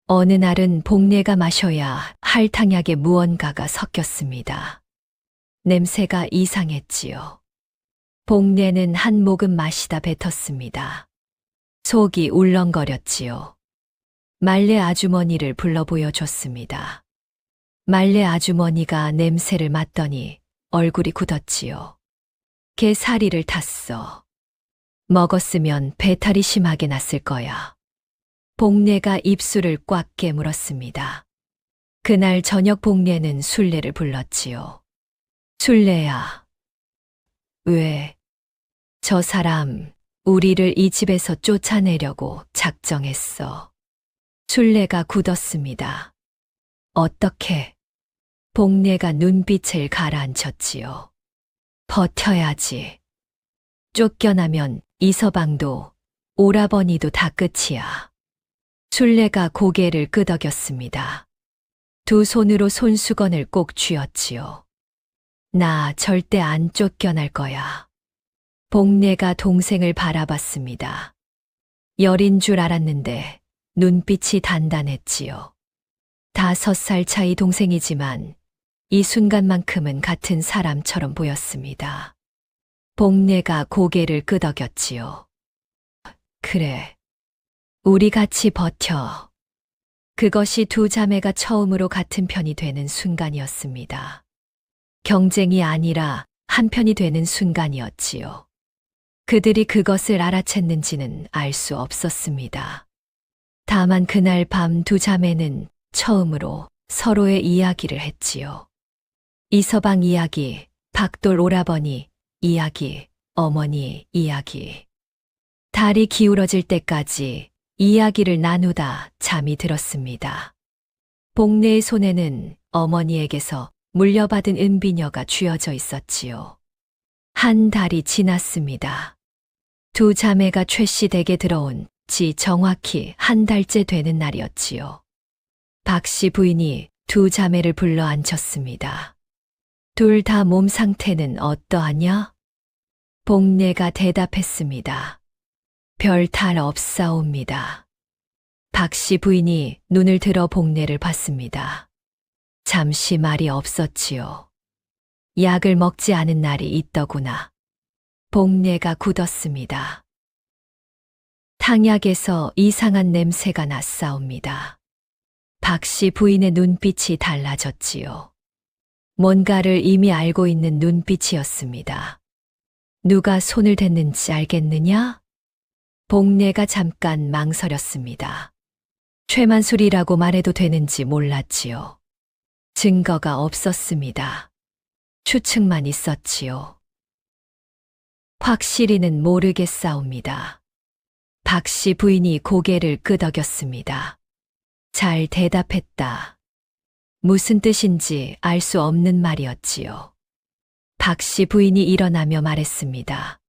어느 날은 복례가 마셔야 할 탕약에 무언가가 섞였습니다. 냄새가 이상했지요. 복례는 한 모금 마시다 뱉었습니다. 속이 울렁거렸지요. 말레 아주머니를 불러 보여줬습니다. 말레 아주머니가 냄새를 맡더니 얼굴이 굳었지요. 개사리를 탔어. 먹었으면 배탈이 심하게 났을 거야. 복례가 입술을 꽉 깨물었습니다. 그날 저녁 복례는 순례를 불렀지요. 순례야. 왜? 저 사람 우리를 이 집에서 쫓아내려고 작정했어. 순례가 굳었습니다. 어떻게? 복례가 눈빛을 가라앉혔지요. 버텨야지. 쫓겨나면 이서방도 오라버니도 다 끝이야. 순례가 고개를 끄덕였습니다. 두 손으로 손수건을 꼭 쥐었지요. 나 절대 안 쫓겨날 거야. 복례가 동생을 바라봤습니다. 열인 줄 알았는데 눈빛이 단단했지요. 5살 차이 동생이지만 이 순간만큼은 같은 사람처럼 보였습니다. 복례가 고개를 끄덕였지요. 그래. 우리 같이 버텨. 그것이 두 자매가 처음으로 같은 편이 되는 순간이었습니다. 경쟁이 아니라 한 편이 되는 순간이었지요. 그들이 그것을 알아챘는지는 알 수 없었습니다. 다만 그날 밤 두 자매는 처음으로 서로의 이야기를 했지요. 이서방 이야기, 박돌 오라버니 이야기, 어머니 이야기. 달이 기울어질 때까지 이야기를 나누다 잠이 들었습니다. 복례의 손에는 어머니에게서 물려받은 은비녀가 쥐어져 있었지요. 한 달이 지났습니다. 두 자매가 최씨 댁에 들어온 지 정확히 한 달째 되는 날이었지요. 박씨 부인이 두 자매를 불러 앉혔습니다. 둘 다 몸 상태는 어떠하냐? 복례가 대답했습니다. 별 탈 없사옵니다. 박씨 부인이 눈을 들어 복례를 봤습니다. 잠시 말이 없었지요. 약을 먹지 않은 날이 있더구나. 복례가 굳었습니다. 탕약에서 이상한 냄새가 났사옵니다. 박씨 부인의 눈빛이 달라졌지요. 뭔가를 이미 알고 있는 눈빛이었습니다. 누가 손을 댔는지 알겠느냐? 복례가 잠깐 망설였습니다. 최만술이라고 말해도 되는지 몰랐지요. 증거가 없었습니다. 추측만 있었지요. 확실히는 모르겠사옵니다. 박씨 부인이 고개를 끄덕였습니다. 잘 대답했다. 무슨 뜻인지 알 수 없는 말이었지요. 박씨 부인이 일어나며 말했습니다.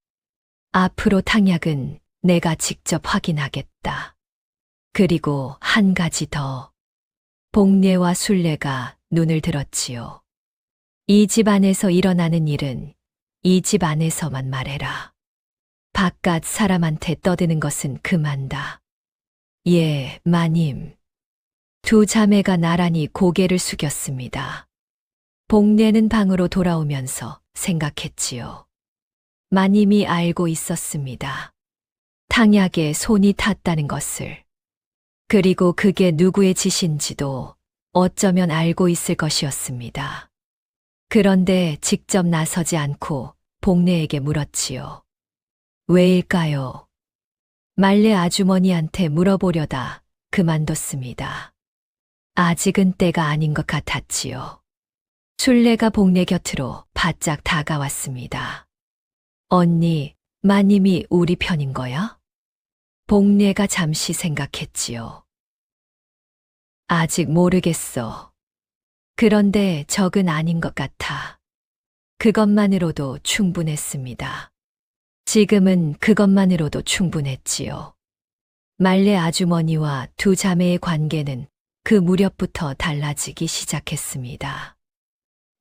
앞으로 탕약은 내가 직접 확인하겠다. 그리고 한 가지 더. 복례와 순례가 눈을 들었지요. 이 집 안에서 일어나는 일은 이 집 안에서만 말해라. 바깥 사람한테 떠드는 것은 그만다. 예, 마님. 두 자매가 나란히 고개를 숙였습니다. 복례는 방으로 돌아오면서 생각했지요. 마님이 알고 있었습니다. 탕약에 손이 탔다는 것을. 그리고 그게 누구의 짓인지도 어쩌면 알고 있을 것이었습니다. 그런데 직접 나서지 않고 복례에게 물었지요. 왜일까요? 말레 아주머니한테 물어보려다 그만뒀습니다. 아직은 때가 아닌 것 같았지요. 순례가 복례 곁으로 바짝 다가왔습니다. 언니, 마님이 우리 편인 거야? 복례가 잠시 생각했지요. 아직 모르겠어. 그런데 적은 아닌 것 같아. 그것만으로도 충분했습니다. 지금은 그것만으로도 충분했지요. 말레 아주머니와 두 자매의 관계는 그 무렵부터 달라지기 시작했습니다.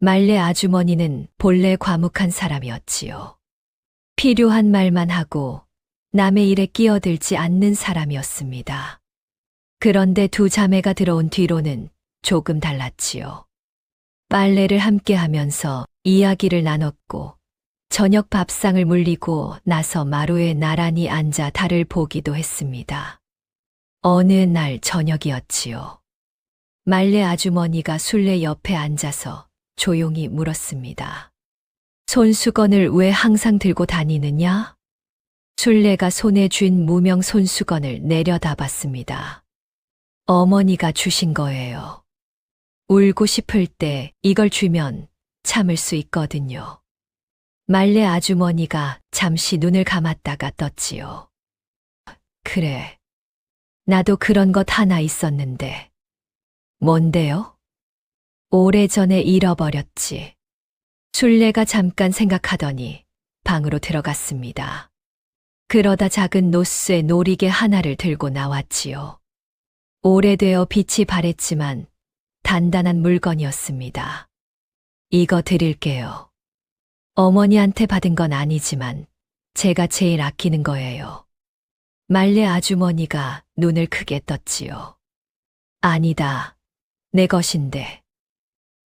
말레 아주머니는 본래 과묵한 사람이었지요. 필요한 말만 하고 남의 일에 끼어들지 않는 사람이었습니다. 그런데 두 자매가 들어온 뒤로는 조금 달랐지요. 빨래를 함께 하면서 이야기를 나눴고 저녁 밥상을 물리고 나서 마루에 나란히 앉아 달을 보기도 했습니다. 어느 날 저녁이었지요. 말레 아주머니가 순례 옆에 앉아서 조용히 물었습니다. 손수건을 왜 항상 들고 다니느냐? 순례가 손에 쥔 무명 손수건을 내려다봤습니다. 어머니가 주신 거예요. 울고 싶을 때 이걸 주면 참을 수 있거든요. 말레 아주머니가 잠시 눈을 감았다가 떴지요. 그래. 나도 그런 것 하나 있었는데. 뭔데요? 오래전에 잃어버렸지. 순례가 잠깐 생각하더니 방으로 들어갔습니다. 그러다 작은 노스의 놀이개 하나를 들고 나왔지요. 오래되어 빛이 바랬지만 단단한 물건이었습니다. 이거 드릴게요. 어머니한테 받은 건 아니지만 제가 제일 아끼는 거예요. 말레 아주머니가 눈을 크게 떴지요. 아니다. 내 것인데.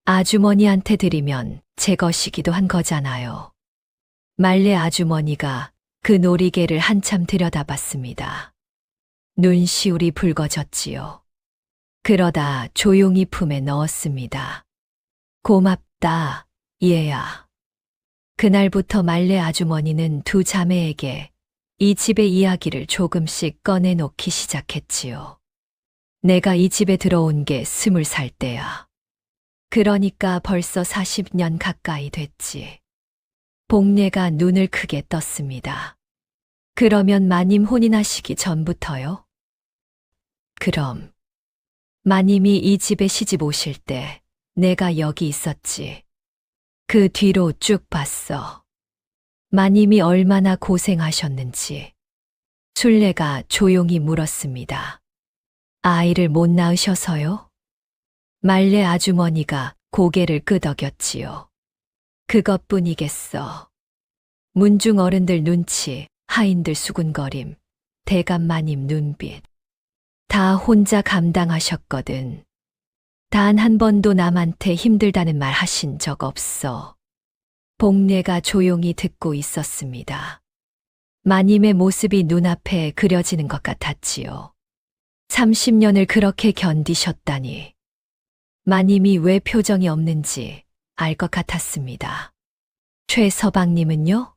아주머니한테 드리면 제 것이기도 한 거잖아요. 말레 아주머니가 그 놀이개를 한참 들여다봤습니다. 눈시울이 붉어졌지요. 그러다 조용히 품에 넣었습니다. 고맙다, 얘야. 그날부터 말레 아주머니는 두 자매에게 이 집의 이야기를 조금씩 꺼내놓기 시작했지요. 내가 이 집에 들어온 게 20살 때야. 그러니까 벌써 40년 가까이 됐지. 복례가 눈을 크게 떴습니다. 그러면 마님 혼인하시기 전부터요? 그럼. 마님이 이 집에 시집 오실 때 내가 여기 있었지. 그 뒤로 쭉 봤어. 마님이 얼마나 고생하셨는지. 순례가 조용히 물었습니다. 아이를 못 낳으셔서요? 말레 아주머니가 고개를 끄덕였지요. 그것뿐이겠어. 문중 어른들 눈치, 하인들 수군거림, 대감 마님 눈빛. 다 혼자 감당하셨거든. 단 한 번도 남한테 힘들다는 말 하신 적 없어. 복례가 조용히 듣고 있었습니다. 마님의 모습이 눈앞에 그려지는 것 같았지요. 30년을 그렇게 견디셨다니. 마님이 왜 표정이 없는지 알 것 같았습니다. 최서방님은요?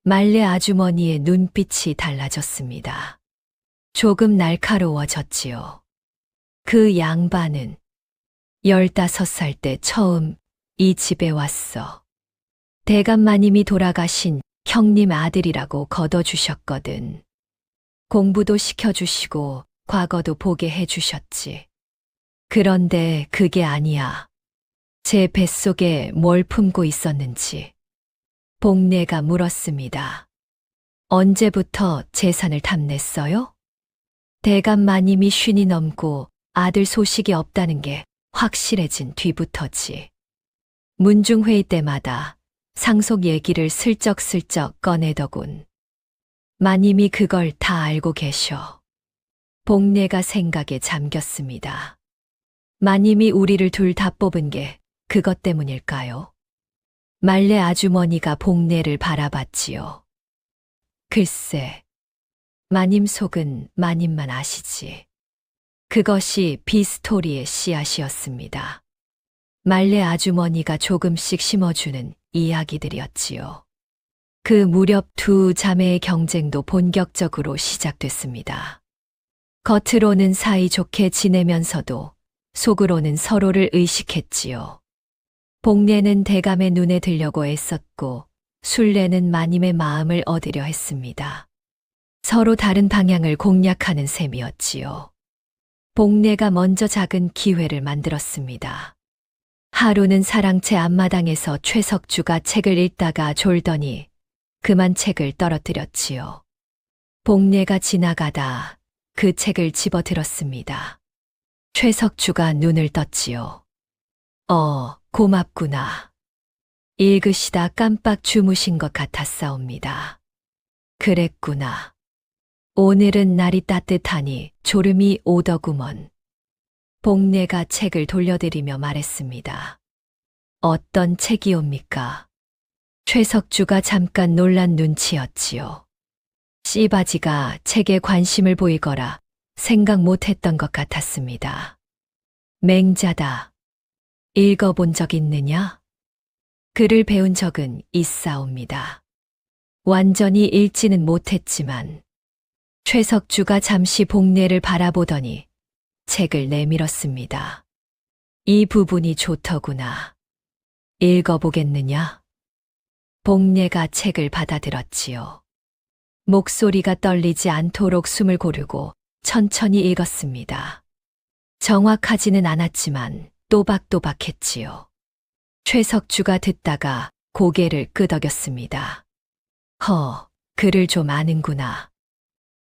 말레 아주머니의 눈빛이 달라졌습니다. 조금 날카로워졌지요. 그 양반은 15살 때 처음 이 집에 왔어. 대감 마님이 돌아가신 형님 아들이라고 걷어주셨거든. 공부도 시켜주시고 과거도 보게 해주셨지. 그런데 그게 아니야. 제 뱃속에 뭘 품고 있었는지. 복례가 물었습니다. 언제부터 재산을 탐냈어요? 대감 마님이 50이 넘고 아들 소식이 없다는 게 확실해진 뒤부터지. 문중회의 때마다 상속 얘기를 슬쩍슬쩍 꺼내더군. 마님이 그걸 다 알고 계셔. 복례가 생각에 잠겼습니다. 마님이 우리를 둘 다 뽑은 게 그것 때문일까요? 말레 아주머니가 복례를 바라봤지요. 글쎄, 마님 속은 마님만 아시지. 그것이 비스토리의 씨앗이었습니다. 말레 아주머니가 조금씩 심어주는 이야기들이었지요. 그 무렵 두 자매의 경쟁도 본격적으로 시작됐습니다. 겉으로는 사이좋게 지내면서도 속으로는 서로를 의식했지요. 복례는 대감의 눈에 들려고 애썼고 순례는 마님의 마음을 얻으려 했습니다. 서로 다른 방향을 공략하는 셈이었지요. 복례가 먼저 작은 기회를 만들었습니다. 하루는 사랑채 앞마당에서 최석주가 책을 읽다가 졸더니 그만 책을 떨어뜨렸지요. 복례가 지나가다 그 책을 집어들었습니다. 최석주가 눈을 떴지요. 고맙구나. 읽으시다 깜빡 주무신 것 같았사옵니다. 그랬구나. 오늘은 날이 따뜻하니 졸음이 오더구먼. 복례가 책을 돌려드리며 말했습니다. 어떤 책이옵니까? 최석주가 잠깐 놀란 눈치였지요. 씨바지가 책에 관심을 보이거라 생각 못했던 것 같았습니다. 맹자다. 읽어본 적 있느냐? 글을 배운 적은 있사옵니다. 완전히 읽지는 못했지만 최석주가 잠시 복례를 바라보더니 책을 내밀었습니다. 이 부분이 좋더구나. 읽어보겠느냐? 복례가 책을 받아들었지요. 목소리가 떨리지 않도록 숨을 고르고 천천히 읽었습니다. 정확하지는 않았지만 또박또박했지요. 최석주가 듣다가 고개를 끄덕였습니다. 글을 좀 아는구나.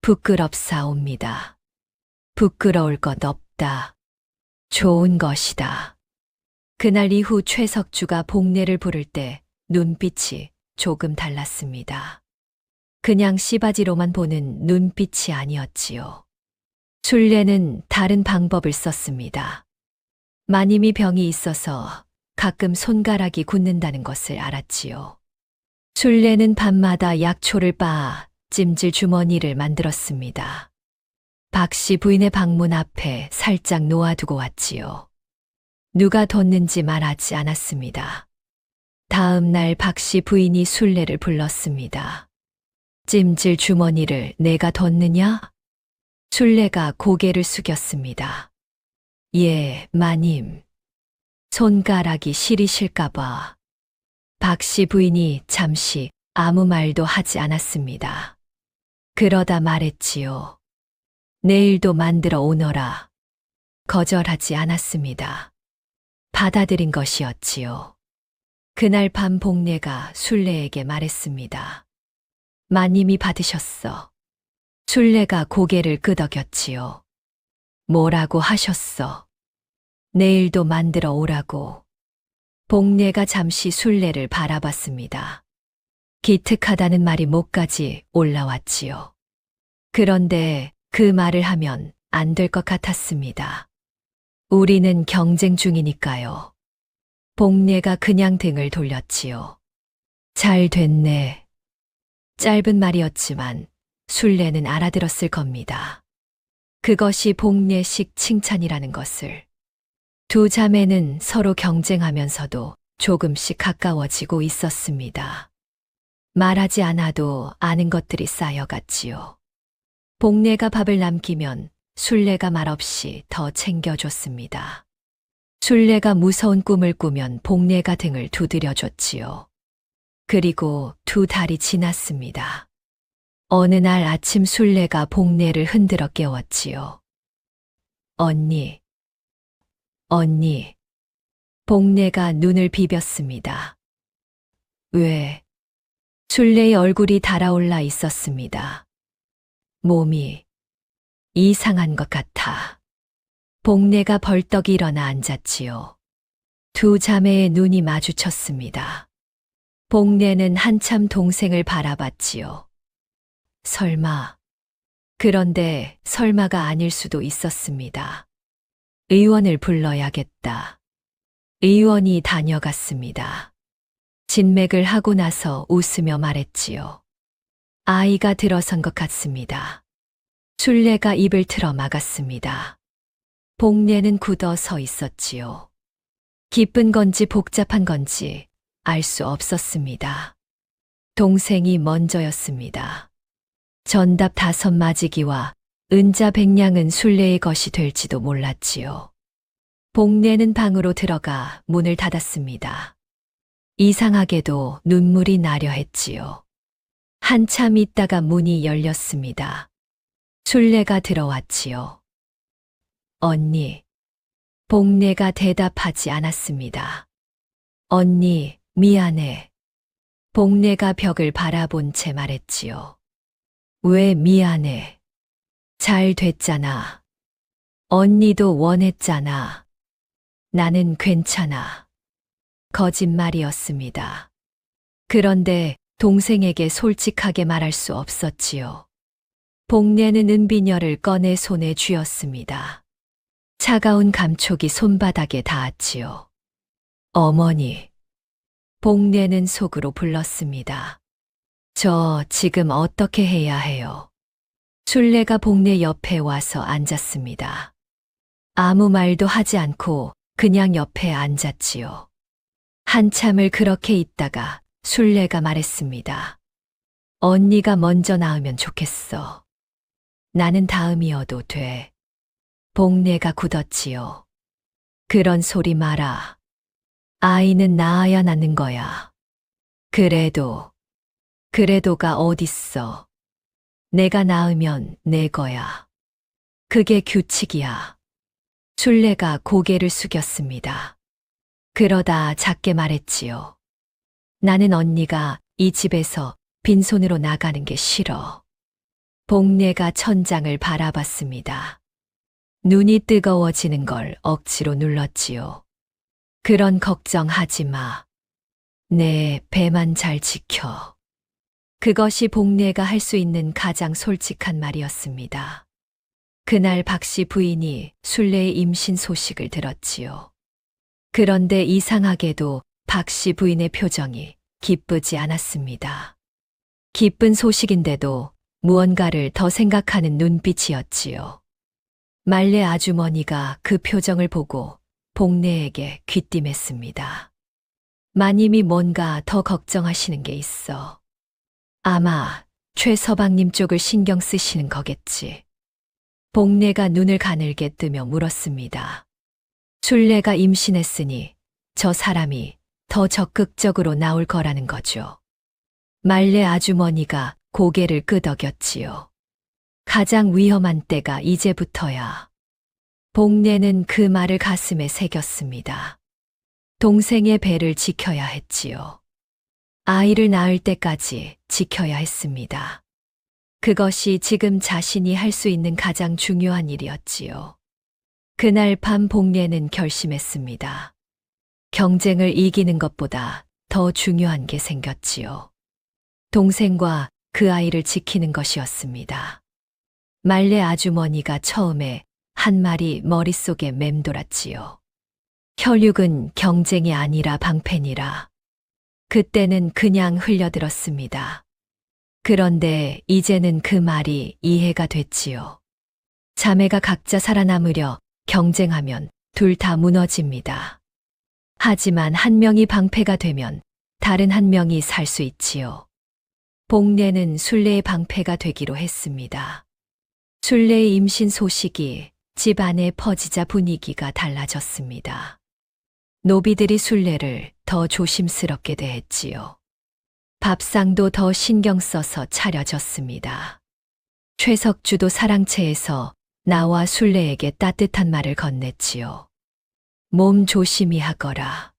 부끄럽사옵니다. 부끄러울 것 없다. 좋은 것이다. 그날 이후 최석주가 복례를 부를 때 눈빛이 조금 달랐습니다. 그냥 씨바지로만 보는 눈빛이 아니었지요. 순례는 다른 방법을 썼습니다. 마님이 병이 있어서 가끔 손가락이 굳는다는 것을 알았지요. 순례는 밤마다 약초를 빻아 찜질 주머니를 만들었습니다. 박씨 부인의 방문 앞에 살짝 놓아두고 왔지요. 누가 뒀는지 말하지 않았습니다. 다음 날 박씨 부인이 순례를 불렀습니다. 찜질 주머니를 내가 뒀느냐? 순례가 고개를 숙였습니다. 예, 마님. 손가락이 시리실까봐. 박씨 부인이 잠시 아무 말도 하지 않았습니다. 그러다 말했지요. 내일도 만들어 오너라. 거절하지 않았습니다. 받아들인 것이었지요. 그날 밤 복례가 순례에게 말했습니다. 마님이 받으셨어. 순례가 고개를 끄덕였지요. 뭐라고 하셨어? 내일도 만들어 오라고. 복례가 잠시 순례를 바라봤습니다. 기특하다는 말이 목까지 올라왔지요. 그런데 그 말을 하면 안 될 것 같았습니다. 우리는 경쟁 중이니까요. 복례가 그냥 등을 돌렸지요. 잘 됐네. 짧은 말이었지만 순례는 알아들었을 겁니다. 그것이 복례식 칭찬이라는 것을. 두 자매는 서로 경쟁하면서도 조금씩 가까워지고 있었습니다. 말하지 않아도 아는 것들이 쌓여갔지요. 복례가 밥을 남기면 순례가 말없이 더 챙겨줬습니다. 순례가 무서운 꿈을 꾸면 복례가 등을 두드려줬지요. 그리고 두 달이 지났습니다. 어느 날 아침 순례가 복례를 흔들어 깨웠지요. 언니. 복례가 눈을 비볐습니다. 왜? 순례의 얼굴이 달아올라 있었습니다. 몸이 이상한 것 같아. 복례가 벌떡 일어나 앉았지요. 두 자매의 눈이 마주쳤습니다. 복례는 한참 동생을 바라봤지요. 설마. 그런데 설마가 아닐 수도 있었습니다. 의원을 불러야겠다. 의원이 다녀갔습니다. 진맥을 하고 나서 웃으며 말했지요. 아이가 들어선 것 같습니다. 순례가 입을 틀어 막았습니다. 복례는 굳어 서 있었지요. 기쁜 건지 복잡한 건지 알 수 없었습니다. 동생이 먼저였습니다. 전답 5 맞이기와 은자 100냥은 순례의 것이 될지도 몰랐지요. 복례는 방으로 들어가 문을 닫았습니다. 이상하게도 눈물이 나려 했지요. 한참 있다가 문이 열렸습니다. 순례가 들어왔지요. 언니. 복례가 대답하지 않았습니다. 언니, 미안해. 복례가 벽을 바라본 채 말했지요. 왜 미안해? 잘 됐잖아. 언니도 원했잖아. 나는 괜찮아. 거짓말이었습니다. 그런데 동생에게 솔직하게 말할 수 없었지요. 복례는 은비녀를 꺼내 손에 쥐었습니다. 차가운 감촉이 손바닥에 닿았지요. 어머니. 복례는 속으로 불렀습니다. 저 지금 어떻게 해야 해요? 순례가 복례 옆에 와서 앉았습니다. 아무 말도 하지 않고 그냥 옆에 앉았지요. 한참을 그렇게 있다가 순례가 말했습니다. 언니가 먼저 낳으면 좋겠어. 나는 다음이어도 돼. 복례가 굳었지요. 그런 소리 마라. 아이는 낳아야 낳는 거야. 그래도가 어딨어. 내가 낳으면 내 거야. 그게 규칙이야. 순례가 고개를 숙였습니다. 그러다 작게 말했지요. 나는 언니가 이 집에서 빈손으로 나가는 게 싫어. 복례가 천장을 바라봤습니다. 눈이 뜨거워지는 걸 억지로 눌렀지요. 그런 걱정하지 마. 내 배만 잘 지켜. 그것이 복례가 할 수 있는 가장 솔직한 말이었습니다. 그날 박씨 부인이 순례의 임신 소식을 들었지요. 그런데 이상하게도 박씨 부인의 표정이 기쁘지 않았습니다. 기쁜 소식인데도 무언가를 더 생각하는 눈빛이었지요. 말레 아주머니가 그 표정을 보고 복례에게 귀띔했습니다. 마님이 뭔가 더 걱정하시는 게 있어. 아마 최 서방님 쪽을 신경 쓰시는 거겠지. 복례가 눈을 가늘게 뜨며 물었습니다. 순례가 임신했으니 저 사람이 더 적극적으로 나올 거라는 거죠. 말레 아주머니가 고개를 끄덕였지요. 가장 위험한 때가 이제부터야. 복례는 그 말을 가슴에 새겼습니다. 동생의 배를 지켜야 했지요. 아이를 낳을 때까지 지켜야 했습니다. 그것이 지금 자신이 할 수 있는 가장 중요한 일이었지요. 그날 밤 복례는 결심했습니다. 경쟁을 이기는 것보다 더 중요한 게 생겼지요. 동생과 그 아이를 지키는 것이었습니다. 말레 아주머니가 처음에 한 말이 머릿속에 맴돌았지요. 혈육은 경쟁이 아니라 방패니라. 그때는 그냥 흘려들었습니다. 그런데 이제는 그 말이 이해가 됐지요. 자매가 각자 살아남으려 경쟁하면 둘 다 무너집니다. 하지만 한 명이 방패가 되면 다른 한 명이 살 수 있지요. 복례는 순례의 방패가 되기로 했습니다. 순례의 임신 소식이 집안에 퍼지자 분위기가 달라졌습니다. 노비들이 순례를 더 조심스럽게 대했지요. 밥상도 더 신경 써서 차려졌습니다. 최석주도 사랑채에서 나와 순례에게 따뜻한 말을 건넸지요. 몸 조심히 하거라.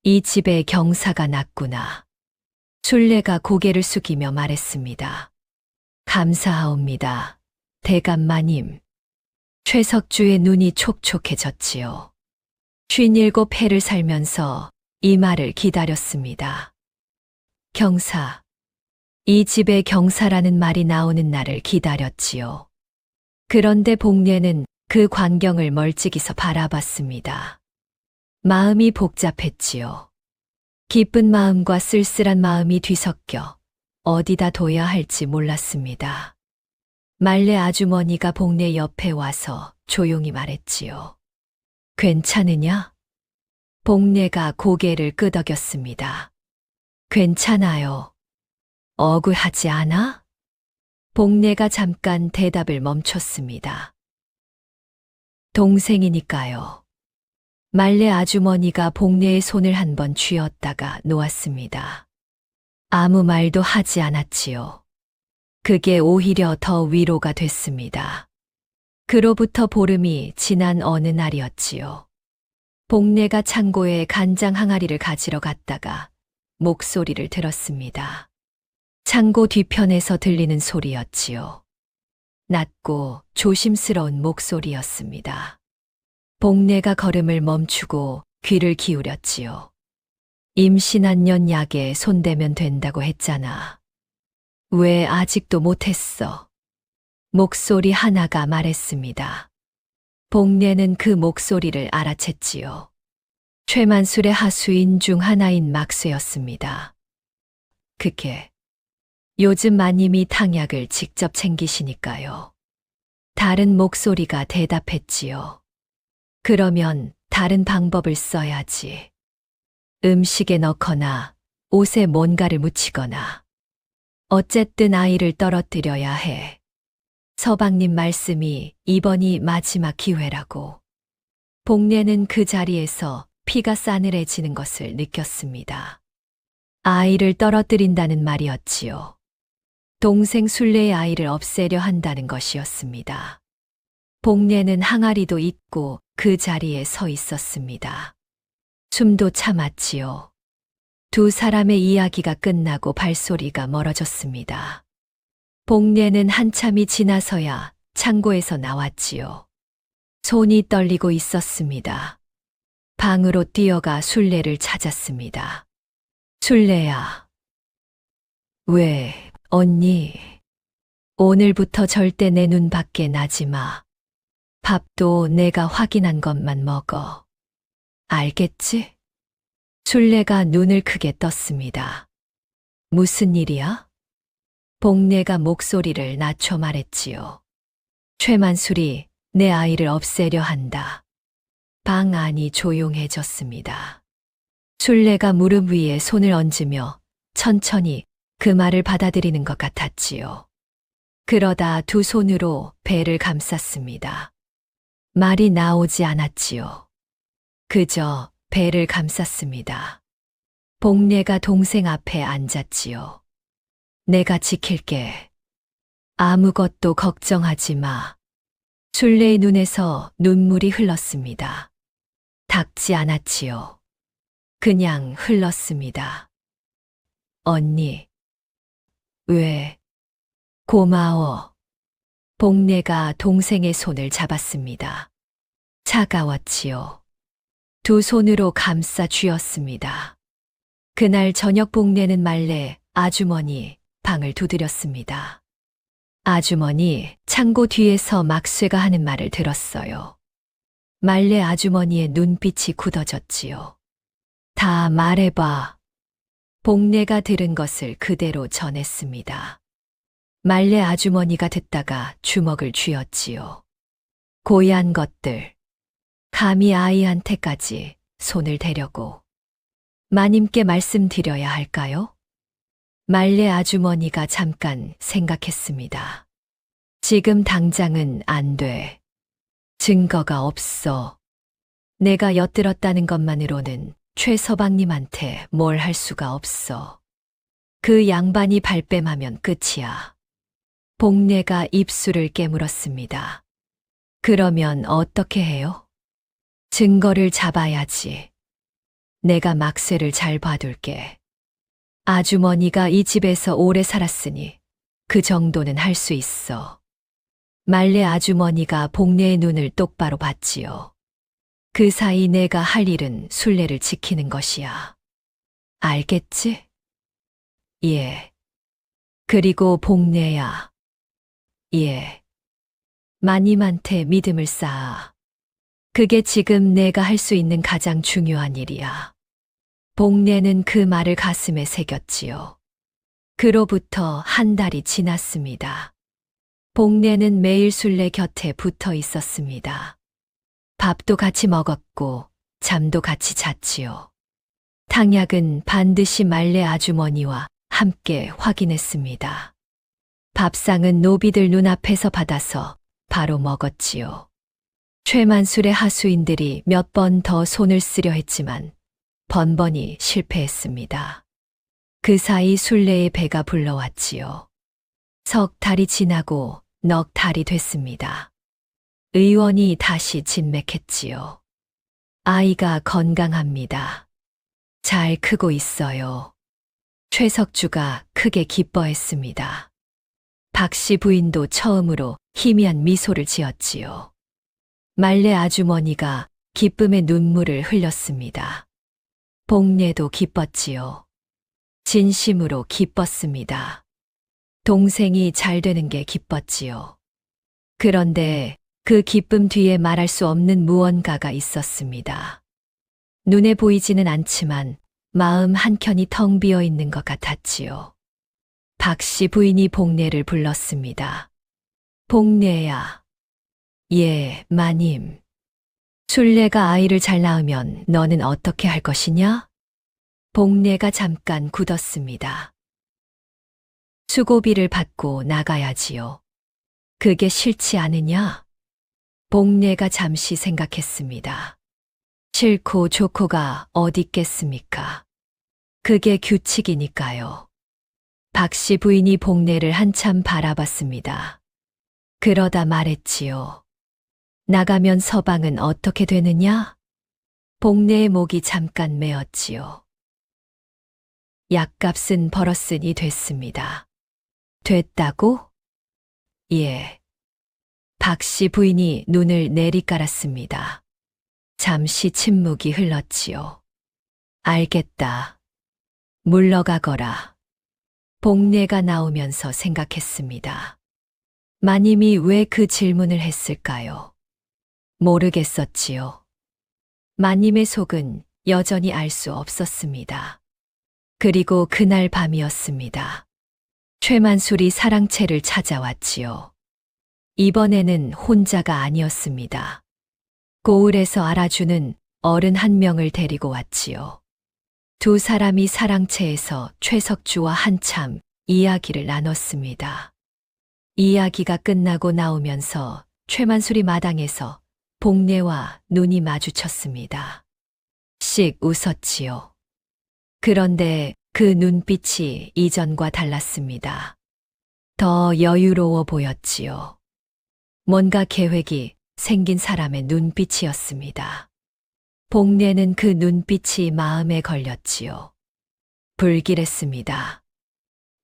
이 집에 경사가 났구나. 순례가 고개를 숙이며 말했습니다. 감사하옵니다. 대감마님. 최석주의 눈이 촉촉해졌지요. 57해를 살면서 이 말을 기다렸습니다. 경사. 이 집에 경사라는 말이 나오는 날을 기다렸지요. 그런데 복례는 그 광경을 멀찍이서 바라봤습니다. 마음이 복잡했지요. 기쁜 마음과 쓸쓸한 마음이 뒤섞여 어디다 둬야 할지 몰랐습니다. 말레 아주머니가 복례 옆에 와서 조용히 말했지요. 괜찮으냐? 복례가 고개를 끄덕였습니다. 괜찮아요. 억울하지 않아? 복례가 잠깐 대답을 멈췄습니다. 동생이니까요. 말레 아주머니가 복례의 손을 한번 쥐었다가 놓았습니다. 아무 말도 하지 않았지요. 그게 오히려 더 위로가 됐습니다. 그로부터 보름이 지난 어느 날이었지요. 복례가 창고에 간장 항아리를 가지러 갔다가 목소리를 들었습니다. 창고 뒤편에서 들리는 소리였지요. 낮고 조심스러운 목소리였습니다. 복례가 걸음을 멈추고 귀를 기울였지요. 임신한년 약에 손대면 된다고 했잖아. 왜 아직도 못했어? 목소리 하나가 말했습니다. 복례는 그 목소리를 알아챘지요. 최만술의 하수인 중 하나인 막쇠였습니다. 그게 요즘 마님이 탕약을 직접 챙기시니까요. 다른 목소리가 대답했지요. 그러면 다른 방법을 써야지. 음식에 넣거나 옷에 뭔가를 묻히거나. 어쨌든 아이를 떨어뜨려야 해. 서방님 말씀이 이번이 마지막 기회라고. 복례는 그 자리에서 피가 싸늘해지는 것을 느꼈습니다. 아이를 떨어뜨린다는 말이었지요. 동생 순례의 아이를 없애려 한다는 것이었습니다. 복례는 항아리도 잊고 그 자리에 서 있었습니다. 숨도 참았지요. 두 사람의 이야기가 끝나고 발소리가 멀어졌습니다. 복례는 한참이 지나서야 창고에서 나왔지요. 손이 떨리고 있었습니다. 방으로 뛰어가 순례를 찾았습니다. 순례야. 왜, 언니? 오늘부터 절대 내 눈 밖에 나지 마. 밥도 내가 확인한 것만 먹어. 알겠지? 순례가 눈을 크게 떴습니다. 무슨 일이야? 복례가 목소리를 낮춰 말했지요. 최만술이 내 아이를 없애려 한다. 방 안이 조용해졌습니다. 순례가 무릎 위에 손을 얹으며 천천히 그 말을 받아들이는 것 같았지요. 그러다 두 손으로 배를 감쌌습니다. 말이 나오지 않았지요. 그저 배를 감쌌습니다. 복례가 동생 앞에 앉았지요. 내가 지킬게. 아무것도 걱정하지 마. 순례의 눈에서 눈물이 흘렀습니다. 닦지 않았지요. 그냥 흘렀습니다. 언니. 왜? 고마워. 복례가 동생의 손을 잡았습니다. 차가웠지요. 두 손으로 감싸 쥐었습니다. 그날 저녁 복례는 말레 아주머니 방을 두드렸습니다. 아주머니 창고 뒤에서 막쇠가 하는 말을 들었어요. 말레 아주머니의 눈빛이 굳어졌지요. 다 말해봐. 복례가 들은 것을 그대로 전했습니다. 말레 아주머니가 듣다가 주먹을 쥐었지요. 고얀 것들. 감히 아이한테까지 손을 대려고. 마님께 말씀드려야 할까요? 말레 아주머니가 잠깐 생각했습니다. 지금 당장은 안 돼. 증거가 없어. 내가 엿들었다는 것만으로는 최 서방님한테 뭘 할 수가 없어. 그 양반이 발뺌하면 끝이야. 복례가 입술을 깨물었습니다. 그러면 어떻게 해요? 증거를 잡아야지. 내가 막쇠를 잘 봐둘게. 아주머니가 이 집에서 오래 살았으니 그 정도는 할 수 있어. 말레 아주머니가 복례의 눈을 똑바로 봤지요. 그 사이 내가 할 일은 순례를 지키는 것이야. 알겠지? 예. 그리고 복례야. 예. 마님한테 믿음을 쌓아. 그게 지금 내가 할 수 있는 가장 중요한 일이야. 복례는 그 말을 가슴에 새겼지요. 그로부터 한 달이 지났습니다. 복례는 매일 순례 곁에 붙어 있었습니다. 밥도 같이 먹었고 잠도 같이 잤지요. 탕약은 반드시 말레 아주머니와 함께 확인했습니다. 밥상은 노비들 눈앞에서 받아서 바로 먹었지요. 최만술의 하수인들이 몇 번 더 손을 쓰려 했지만 번번이 실패했습니다. 그 사이 순례의 배가 불러왔지요. 석 달이 지나고 넉 달이 됐습니다. 의원이 다시 진맥했지요. 아이가 건강합니다. 잘 크고 있어요. 최석주가 크게 기뻐했습니다. 박씨 부인도 처음으로 희미한 미소를 지었지요. 말레 아주머니가 기쁨의 눈물을 흘렸습니다. 복례도 기뻤지요. 진심으로 기뻤습니다. 동생이 잘 되는 게 기뻤지요. 그런데 그 기쁨 뒤에 말할 수 없는 무언가가 있었습니다. 눈에 보이지는 않지만 마음 한켠이 텅 비어 있는 것 같았지요. 박씨 부인이 복례를 불렀습니다. 복례야. 예, 마님. 순례가 아이를 잘 낳으면 너는 어떻게 할 것이냐? 복례가 잠깐 굳었습니다. 수고비를 받고 나가야지요. 그게 싫지 않으냐? 복례가 잠시 생각했습니다. 싫고 좋고가 어디 있겠습니까? 그게 규칙이니까요. 박씨 부인이 복례를 한참 바라봤습니다. 그러다 말했지요. 나가면 서방은 어떻게 되느냐? 복례의 목이 잠깐 메었지요. 약값은 벌었으니 됐습니다. 됐다고? 예. 박씨 부인이 눈을 내리깔았습니다. 잠시 침묵이 흘렀지요. 알겠다. 물러가거라. 복례가 나오면서 생각했습니다. 마님이 왜 그 질문을 했을까요? 모르겠었지요. 마님의 속은 여전히 알 수 없었습니다. 그리고 그날 밤이었습니다. 최만술이 사랑채를 찾아왔지요. 이번에는 혼자가 아니었습니다. 고을에서 알아주는 어른 한 명을 데리고 왔지요. 두 사람이 사랑채에서 최석주와 한참 이야기를 나눴습니다. 이야기가 끝나고 나오면서 최만술이 마당에서 복례와 눈이 마주쳤습니다. 씩 웃었지요. 그런데 그 눈빛이 이전과 달랐습니다. 더 여유로워 보였지요. 뭔가 계획이 생긴 사람의 눈빛이었습니다. 복례는 그 눈빛이 마음에 걸렸지요. 불길했습니다.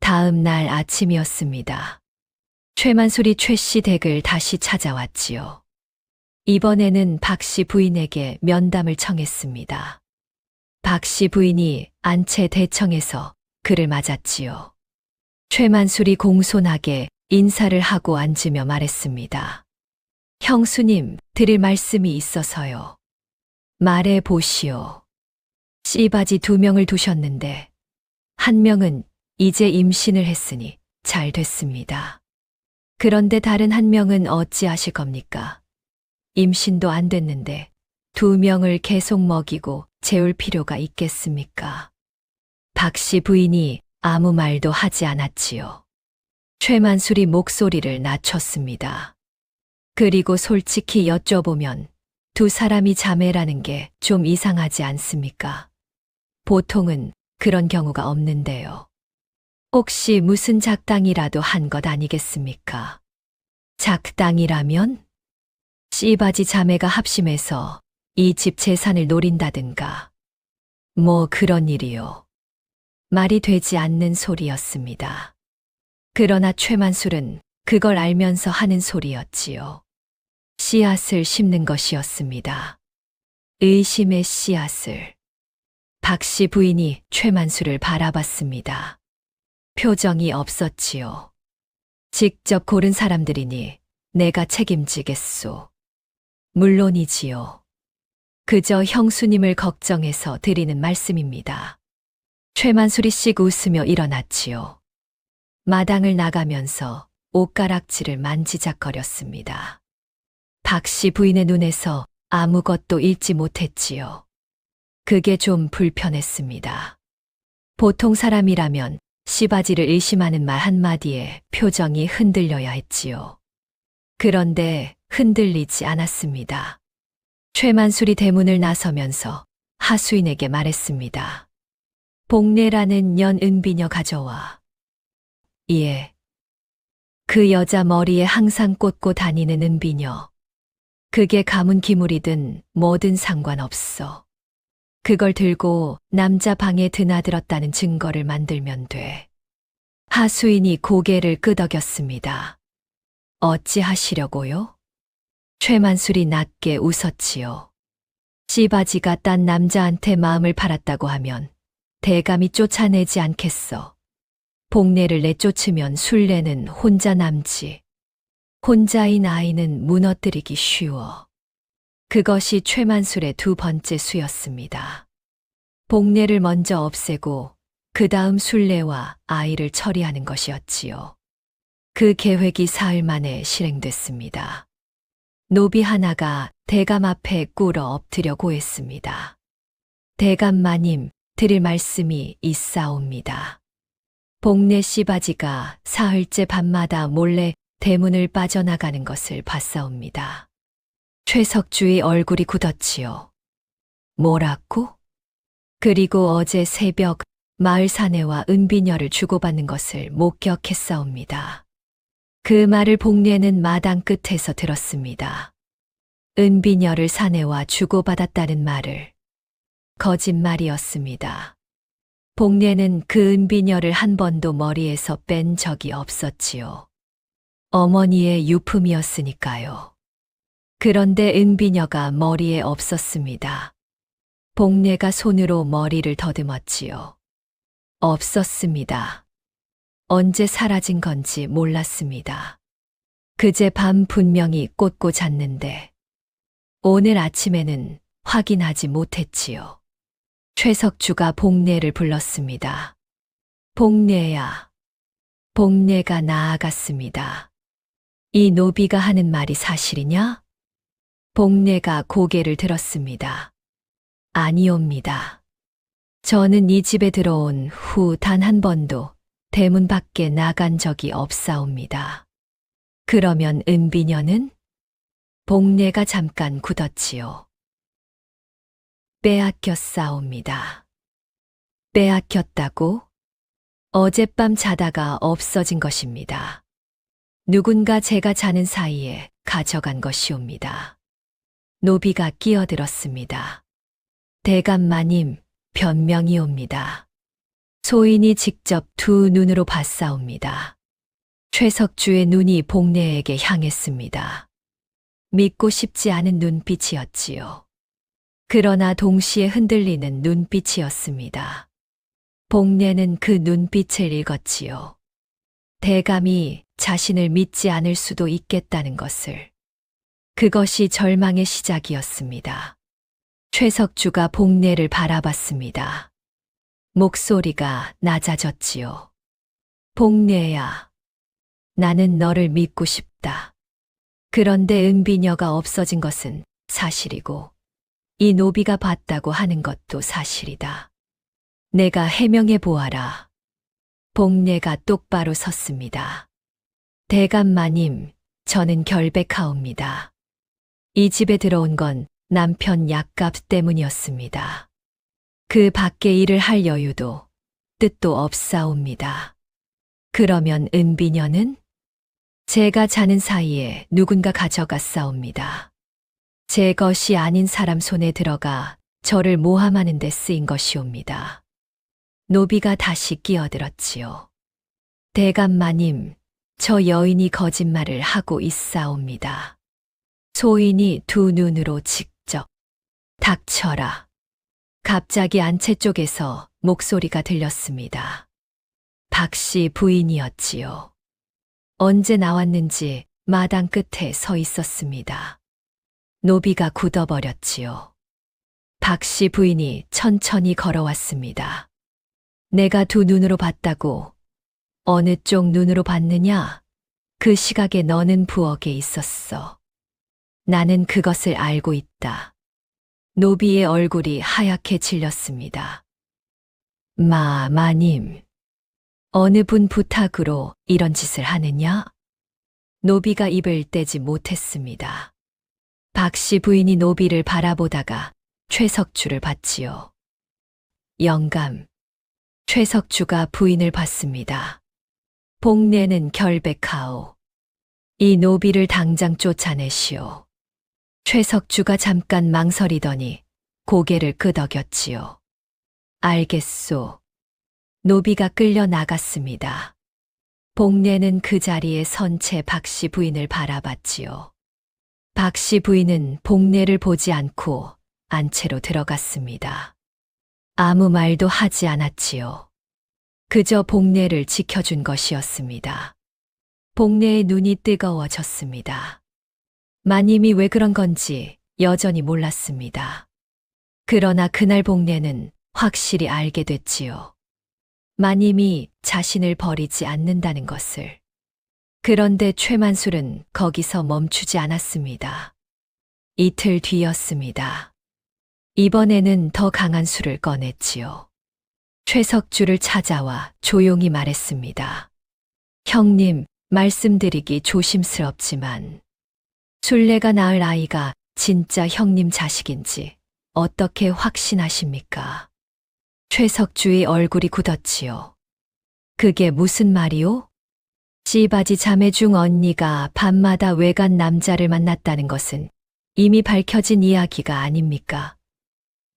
다음 날 아침이었습니다. 최만술이 최씨 댁을 다시 찾아왔지요. 이번에는 박씨 부인에게 면담을 청했습니다. 박씨 부인이 안채 대청에서 그를 맞았지요. 최만술이 공손하게 인사를 하고 앉으며 말했습니다. 형수님, 드릴 말씀이 있어서요. 말해 보시오. 씨바지 2명을 두셨는데 한 명은 이제 임신을 했으니 잘 됐습니다. 그런데 다른 한 명은 어찌하실 겁니까? 임신도 안 됐는데 2명을 계속 먹이고 재울 필요가 있겠습니까? 박씨 부인이 아무 말도 하지 않았지요. 최만술이 목소리를 낮췄습니다. 그리고 솔직히 여쭤보면 두 사람이 자매라는 게 좀 이상하지 않습니까? 보통은 그런 경우가 없는데요. 혹시 무슨 작당이라도 한 것 아니겠습니까? 작당이라면? 씨바지 자매가 합심해서 이 집 재산을 노린다든가. 뭐 그런 일이요. 말이 되지 않는 소리였습니다. 그러나 최만술은 그걸 알면서 하는 소리였지요. 씨앗을 심는 것이었습니다. 의심의 씨앗을. 박씨 부인이 최만술을 바라봤습니다. 표정이 없었지요. 직접 고른 사람들이니 내가 책임지겠소. 물론이지요. 그저 형수님을 걱정해서 드리는 말씀입니다. 최만술이 씩 웃으며 일어났지요. 마당을 나가면서 옷가락질을 만지작거렸습니다. 박 씨 부인의 눈에서 아무것도 읽지 못했지요. 그게 좀 불편했습니다. 보통 사람이라면 씨바지를 의심하는 말 한마디에 표정이 흔들려야 했지요. 그런데 흔들리지 않았습니다. 최만술이 대문을 나서면서 하수인에게 말했습니다. 복례라는 년 은비녀 가져와. 예. 그 여자 머리에 항상 꽂고 다니는 은비녀. 그게 가문 기물이든 뭐든 상관없어. 그걸 들고 남자 방에 드나들었다는 증거를 만들면 돼. 하수인이 고개를 끄덕였습니다. 어찌 하시려고요? 최만술이 낮게 웃었지요. 씨바지가 딴 남자한테 마음을 팔았다고 하면 대감이 쫓아내지 않겠어. 복례를 내쫓으면 순례는 혼자 남지. 혼자인 아이는 무너뜨리기 쉬워. 그것이 최만술의 두 번째 수였습니다. 복례를 먼저 없애고 그 다음 순례와 아이를 처리하는 것이었지요. 그 계획이 사흘 만에 실행됐습니다. 노비 하나가 대감 앞에 꿇어 엎드려 고했습니다. 대감 마님, 드릴 말씀이 있사옵니다. 복례 씨바지가 사흘째 밤마다 몰래 대문을 빠져나가는 것을 봤사옵니다. 최석주의 얼굴이 굳었지요. 뭐라고? 그리고 어제 새벽 마을 사내와 은비녀를 주고받는 것을 목격했사옵니다. 그 말을 복례는 마당 끝에서 들었습니다. 은비녀를 사내와 주고받았다는 말을. 거짓말이었습니다. 복례는 그 은비녀를 한 번도 머리에서 뺀 적이 없었지요. 어머니의 유품이었으니까요. 그런데 은비녀가 머리에 없었습니다. 복례가 손으로 머리를 더듬었지요. 없었습니다. 언제 사라진 건지 몰랐습니다. 그제 밤 분명히 꽂고 잤는데 오늘 아침에는 확인하지 못했지요. 최석주가 복례를 불렀습니다. 복례야. 복례가 나아갔습니다. 이 노비가 하는 말이 사실이냐? 복례가 고개를 들었습니다. 아니옵니다. 저는 이 집에 들어온 후 단 한 번도 대문 밖에 나간 적이 없사옵니다. 그러면 은비녀는? 복례가 잠깐 굳었지요. 빼앗겼사옵니다. 빼앗겼다고? 어젯밤 자다가 없어진 것입니다. 누군가 제가 자는 사이에 가져간 것이옵니다. 노비가 끼어들었습니다. 대감마님, 변명이옵니다. 소인이 직접 두 눈으로 봤사옵니다. 최석주의 눈이 복례에게 향했습니다. 믿고 싶지 않은 눈빛이었지요. 그러나 동시에 흔들리는 눈빛이었습니다. 복례는 그 눈빛을 읽었지요. 대감이 자신을 믿지 않을 수도 있겠다는 것을. 그것이 절망의 시작이었습니다. 최석주가 복례를 바라봤습니다. 목소리가 낮아졌지요. 복례야, 나는 너를 믿고 싶다. 그런데 은비녀가 없어진 것은 사실이고 이 노비가 봤다고 하는 것도 사실이다. 내가 해명해 보아라. 복례가 똑바로 섰습니다. 대감마님, 저는 결백하옵니다. 이 집에 들어온 건 남편 약값 때문이었습니다. 그 밖에 일을 할 여유도 뜻도 없사옵니다. 그러면 은비녀는? 제가 자는 사이에 누군가 가져갔사옵니다. 제 것이 아닌 사람 손에 들어가 저를 모함하는 데 쓰인 것이옵니다. 노비가 다시 끼어들었지요. 대감마님, 저 여인이 거짓말을 하고 있사옵니다. 소인이 두 눈으로 직접. 닥쳐라. 갑자기 안채 쪽에서 목소리가 들렸습니다. 박씨 부인이었지요. 언제 나왔는지 마당 끝에 서 있었습니다. 노비가 굳어버렸지요. 박씨 부인이 천천히 걸어왔습니다. 내가 두 눈으로 봤다고. 어느 쪽 눈으로 봤느냐? 그 시각에 너는 부엌에 있었어. 나는 그것을 알고 있다. 노비의 얼굴이 하얗게 질렸습니다. 마님. 어느 분 부탁으로 이런 짓을 하느냐? 노비가 입을 떼지 못했습니다. 박씨 부인이 노비를 바라보다가 최석주를 봤지요. 영감. 최석주가 부인을 봤습니다. 복내는 결백하오. 이 노비를 당장 쫓아내시오. 최석주가 잠깐 망설이더니 고개를 끄덕였지요. 알겠소. 노비가 끌려 나갔습니다. 복내는 그 자리에 선 채 박씨 부인을 바라봤지요. 박씨 부인은 복내를 보지 않고 안채로 들어갔습니다. 아무 말도 하지 않았지요. 그저 복내를 지켜준 것이었습니다. 복내의 눈이 뜨거워졌습니다. 마님이 왜 그런 건지 여전히 몰랐습니다. 그러나 그날 복내는 확실히 알게 됐지요. 마님이 자신을 버리지 않는다는 것을. 그런데 최만술은 거기서 멈추지 않았습니다. 이틀 뒤였습니다. 이번에는 더 강한 술을 꺼냈지요. 최석주를 찾아와 조용히 말했습니다. 형님, 말씀드리기 조심스럽지만 술래가 낳을 아이가 진짜 형님 자식인지 어떻게 확신하십니까? 최석주의 얼굴이 굳었지요. 그게 무슨 말이오? 씨바지 자매 중 언니가 밤마다 외간 남자를 만났다는 것은 이미 밝혀진 이야기가 아닙니까?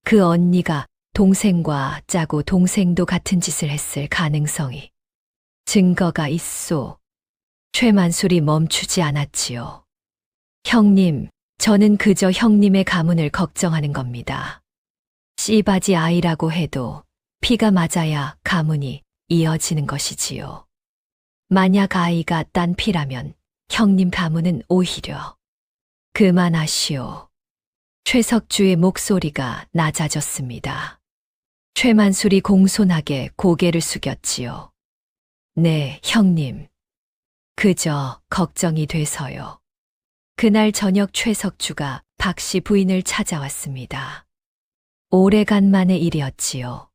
그 언니가 동생과 짜고 동생도 같은 짓을 했을 가능성이. 증거가 있소. 최만술이 멈추지 않았지요. 형님, 저는 그저 형님의 가문을 걱정하는 겁니다. 씨바지 아이라고 해도 피가 맞아야 가문이 이어지는 것이지요. 만약 아이가 딴 피라면 형님 가문은 오히려. 그만하시오. 최석주의 목소리가 낮아졌습니다. 최만술이 공손하게 고개를 숙였지요. 네, 형님. 그저 걱정이 돼서요. 그날 저녁 최석주가 박씨 부인을 찾아왔습니다. 오래간만의 일이었지요.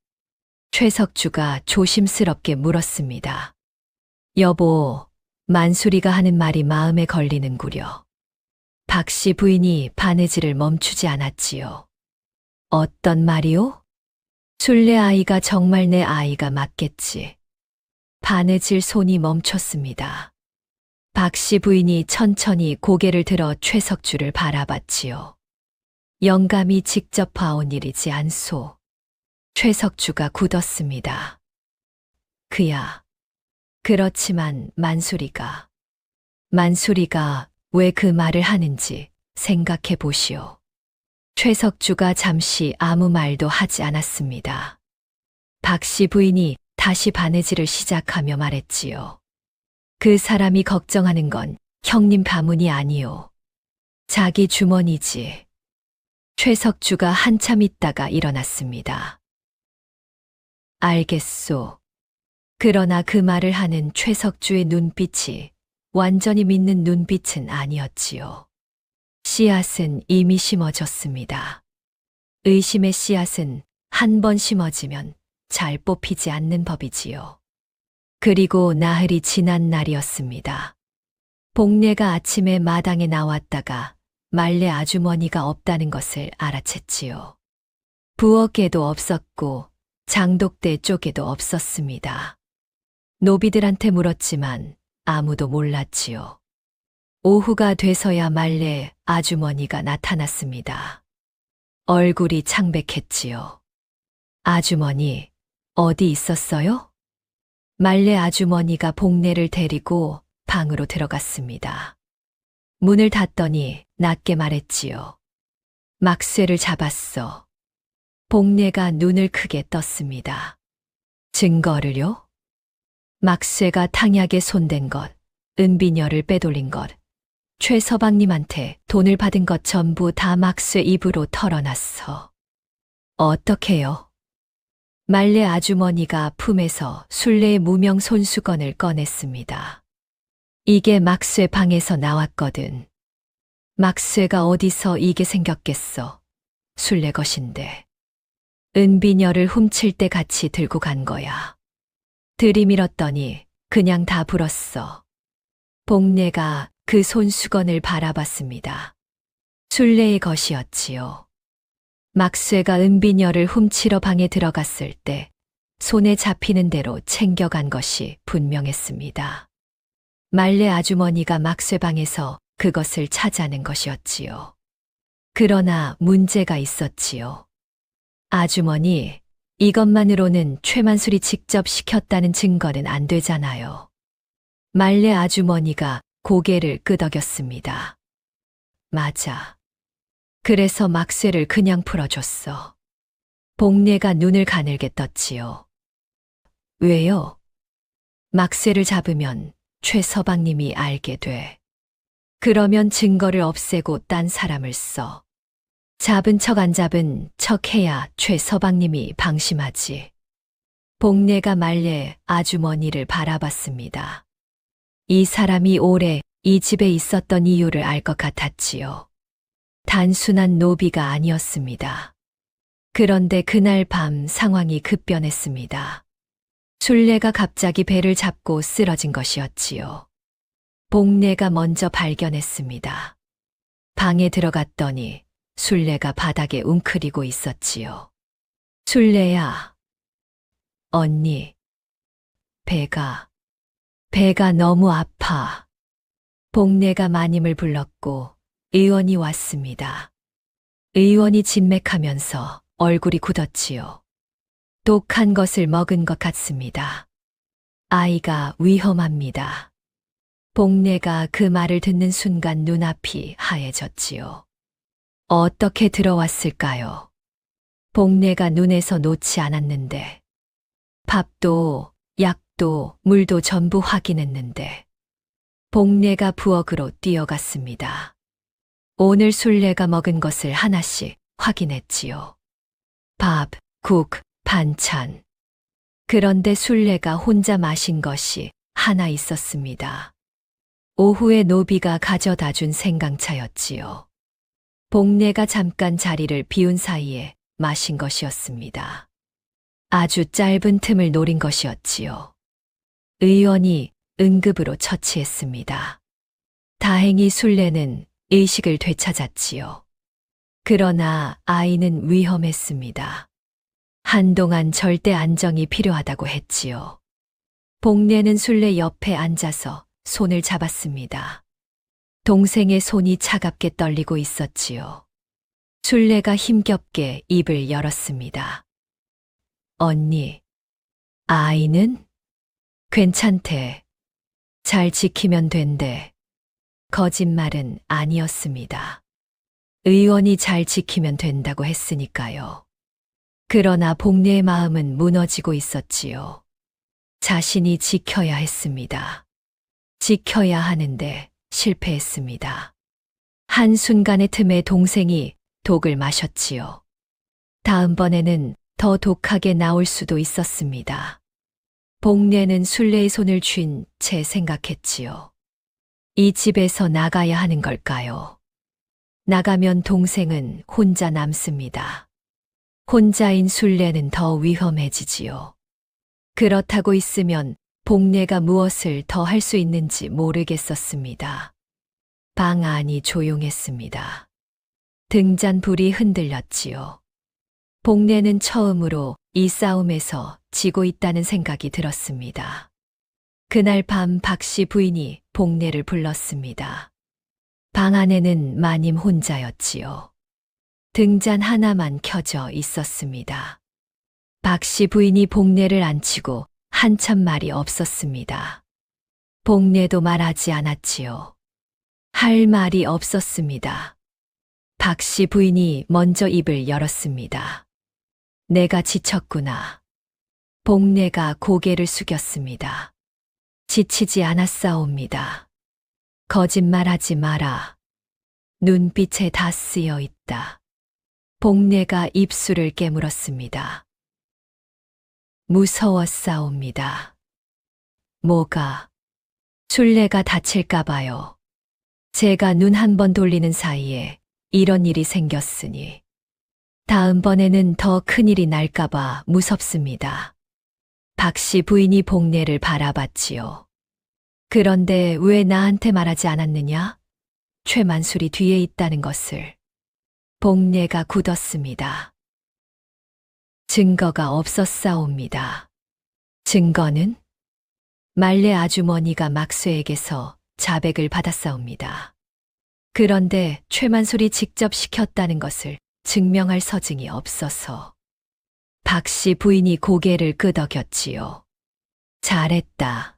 최석주가 조심스럽게 물었습니다. 여보, 만수리가 하는 말이 마음에 걸리는구려. 박씨 부인이 바느질을 멈추지 않았지요. 어떤 말이오? 술래 아이가 정말 내 아이가 맞겠지. 바느질 손이 멈췄습니다. 박씨 부인이 천천히 고개를 들어 최석주를 바라봤지요. 영감이 직접 봐온 일이지 않소. 최석주가 굳었습니다. 그야. 그렇지만 만수리가 왜 그 말을 하는지 생각해 보시오. 최석주가 잠시 아무 말도 하지 않았습니다. 박씨 부인이 다시 바느질을 시작하며 말했지요. 그 사람이 걱정하는 건 형님 가문이 아니오. 자기 주머니지. 최석주가 한참 있다가 일어났습니다. 알겠소. 그러나 그 말을 하는 최석주의 눈빛이 완전히 믿는 눈빛은 아니었지요. 씨앗은 이미 심어졌습니다. 의심의 씨앗은 한 번 심어지면 잘 뽑히지 않는 법이지요. 그리고 나흘이 지난 날이었습니다. 복례가 아침에 마당에 나왔다가 말레 아주머니가 없다는 것을 알아챘지요. 부엌에도 없었고 장독대 쪽에도 없었습니다. 노비들한테 물었지만 아무도 몰랐지요. 오후가 돼서야 말레 아주머니가 나타났습니다. 얼굴이 창백했지요. 아주머니, 어디 있었어요? 말레 아주머니가 복례를 데리고 방으로 들어갔습니다. 문을 닫더니 낮게 말했지요. 막쇠를 잡았어. 복례가 눈을 크게 떴습니다. 증거를요? 막쇠가 탕약에 손댄 것, 은비녀를 빼돌린 것, 최서방님한테 돈을 받은 것 전부 다 막쇠 입으로 털어놨어. 어떡해요? 말레 아주머니가 품에서 술래의 무명 손수건을 꺼냈습니다. 이게 막쇠 방에서 나왔거든. 막쇠가 어디서 이게 생겼겠어. 술래 것인데. 은비녀를 훔칠 때 같이 들고 간 거야. 들이밀었더니 그냥 다 불었어. 복례가 그 손수건을 바라봤습니다. 술래의 것이었지요. 막쇠가 은비녀를 훔치러 방에 들어갔을 때 손에 잡히는 대로 챙겨간 것이 분명했습니다. 말레 아주머니가 막쇠방에서 그것을 찾아낸 것이었지요. 그러나 문제가 있었지요. 아주머니, 이것만으로는 최만술이 직접 시켰다는 증거는 안 되잖아요. 말레 아주머니가 고개를 끄덕였습니다. 맞아. 그래서 막쇠를 그냥 풀어줬어. 복례가 눈을 가늘게 떴지요. 왜요? 막쇠를 잡으면 최 서방님이 알게 돼. 그러면 증거를 없애고 딴 사람을 써. 잡은 척 안 잡은 척 해야 최 서방님이 방심하지. 복례가 말레 아주머니를 바라봤습니다. 이 사람이 오래 이 집에 있었던 이유를 알 것 같았지요. 단순한 노비가 아니었습니다. 그런데 그날 밤 상황이 급변했습니다. 술래가 갑자기 배를 잡고 쓰러진 것이었지요. 복례가 먼저 발견했습니다. 방에 들어갔더니 술래가 바닥에 웅크리고 있었지요. 술래야. 언니. 배가 너무 아파. 복례가 마님을 불렀고 의원이 왔습니다. 의원이 진맥하면서 얼굴이 굳었지요. 독한 것을 먹은 것 같습니다. 아이가 위험합니다. 복례가 그 말을 듣는 순간 눈앞이 하얘졌지요. 어떻게 들어왔을까요? 복례가 눈에서 놓지 않았는데, 밥도, 약도, 물도 전부 확인했는데, 복례가 부엌으로 뛰어갔습니다. 오늘 술래가 먹은 것을 하나씩 확인했지요. 밥, 국, 반찬. 그런데 술래가 혼자 마신 것이 하나 있었습니다. 오후에 노비가 가져다 준 생강차였지요. 복례가 잠깐 자리를 비운 사이에 마신 것이었습니다. 아주 짧은 틈을 노린 것이었지요. 의원이 응급으로 처치했습니다. 다행히 술래는 의식을 되찾았지요. 그러나 아이는 위험했습니다. 한동안 절대 안정이 필요하다고 했지요. 복례는 술래 옆에 앉아서 손을 잡았습니다. 동생의 손이 차갑게 떨리고 있었지요. 술래가 힘겹게 입을 열었습니다. 언니, 아이는? 괜찮대. 잘 지키면 된대. 거짓말은 아니었습니다. 의원이 잘 지키면 된다고 했으니까요. 그러나 복례의 마음은 무너지고 있었지요. 자신이 지켜야 했습니다. 지켜야 하는데 실패했습니다. 한순간의 틈에 동생이 독을 마셨지요. 다음번에는 더 독하게 나올 수도 있었습니다. 복례는 술래의 손을 쥔 채 생각했지요. 이 집에서 나가야 하는 걸까요? 나가면 동생은 혼자 남습니다. 혼자인 술래는 더 위험해지지요. 그렇다고 있으면 복례가 무엇을 더 할 수 있는지 모르겠었습니다. 방 안이 조용했습니다. 등잔불이 흔들렸지요. 복례는 처음으로 이 싸움에서 지고 있다는 생각이 들었습니다. 그날 밤 박씨 부인이 복례를 불렀습니다. 방 안에는 마님 혼자였지요. 등잔 하나만 켜져 있었습니다. 박씨 부인이 복례를 앉히고 한참 말이 없었습니다. 복례도 말하지 않았지요. 할 말이 없었습니다. 박씨 부인이 먼저 입을 열었습니다. 내가 지쳤구나. 복례가 고개를 숙였습니다. 지치지 않았사옵니다. 거짓말하지 마라. 눈빛에 다 쓰여 있다. 복례가 입술을 깨물었습니다. 무서웠사옵니다. 뭐가? 술래가 다칠까봐요. 제가 눈 한 번 돌리는 사이에 이런 일이 생겼으니 다음번에는 더 큰일이 날까봐 무섭습니다. 박 씨 부인이 복례를 바라봤지요. 그런데 왜 나한테 말하지 않았느냐? 최만술이 뒤에 있다는 것을. 복례가 굳었습니다. 증거가 없었사옵니다. 증거는? 말레 아주머니가 막쇠에게서 자백을 받았사옵니다. 그런데 최만술이 직접 시켰다는 것을 증명할 서증이 없어서 박 씨 부인이 고개를 끄덕였지요. 잘했다.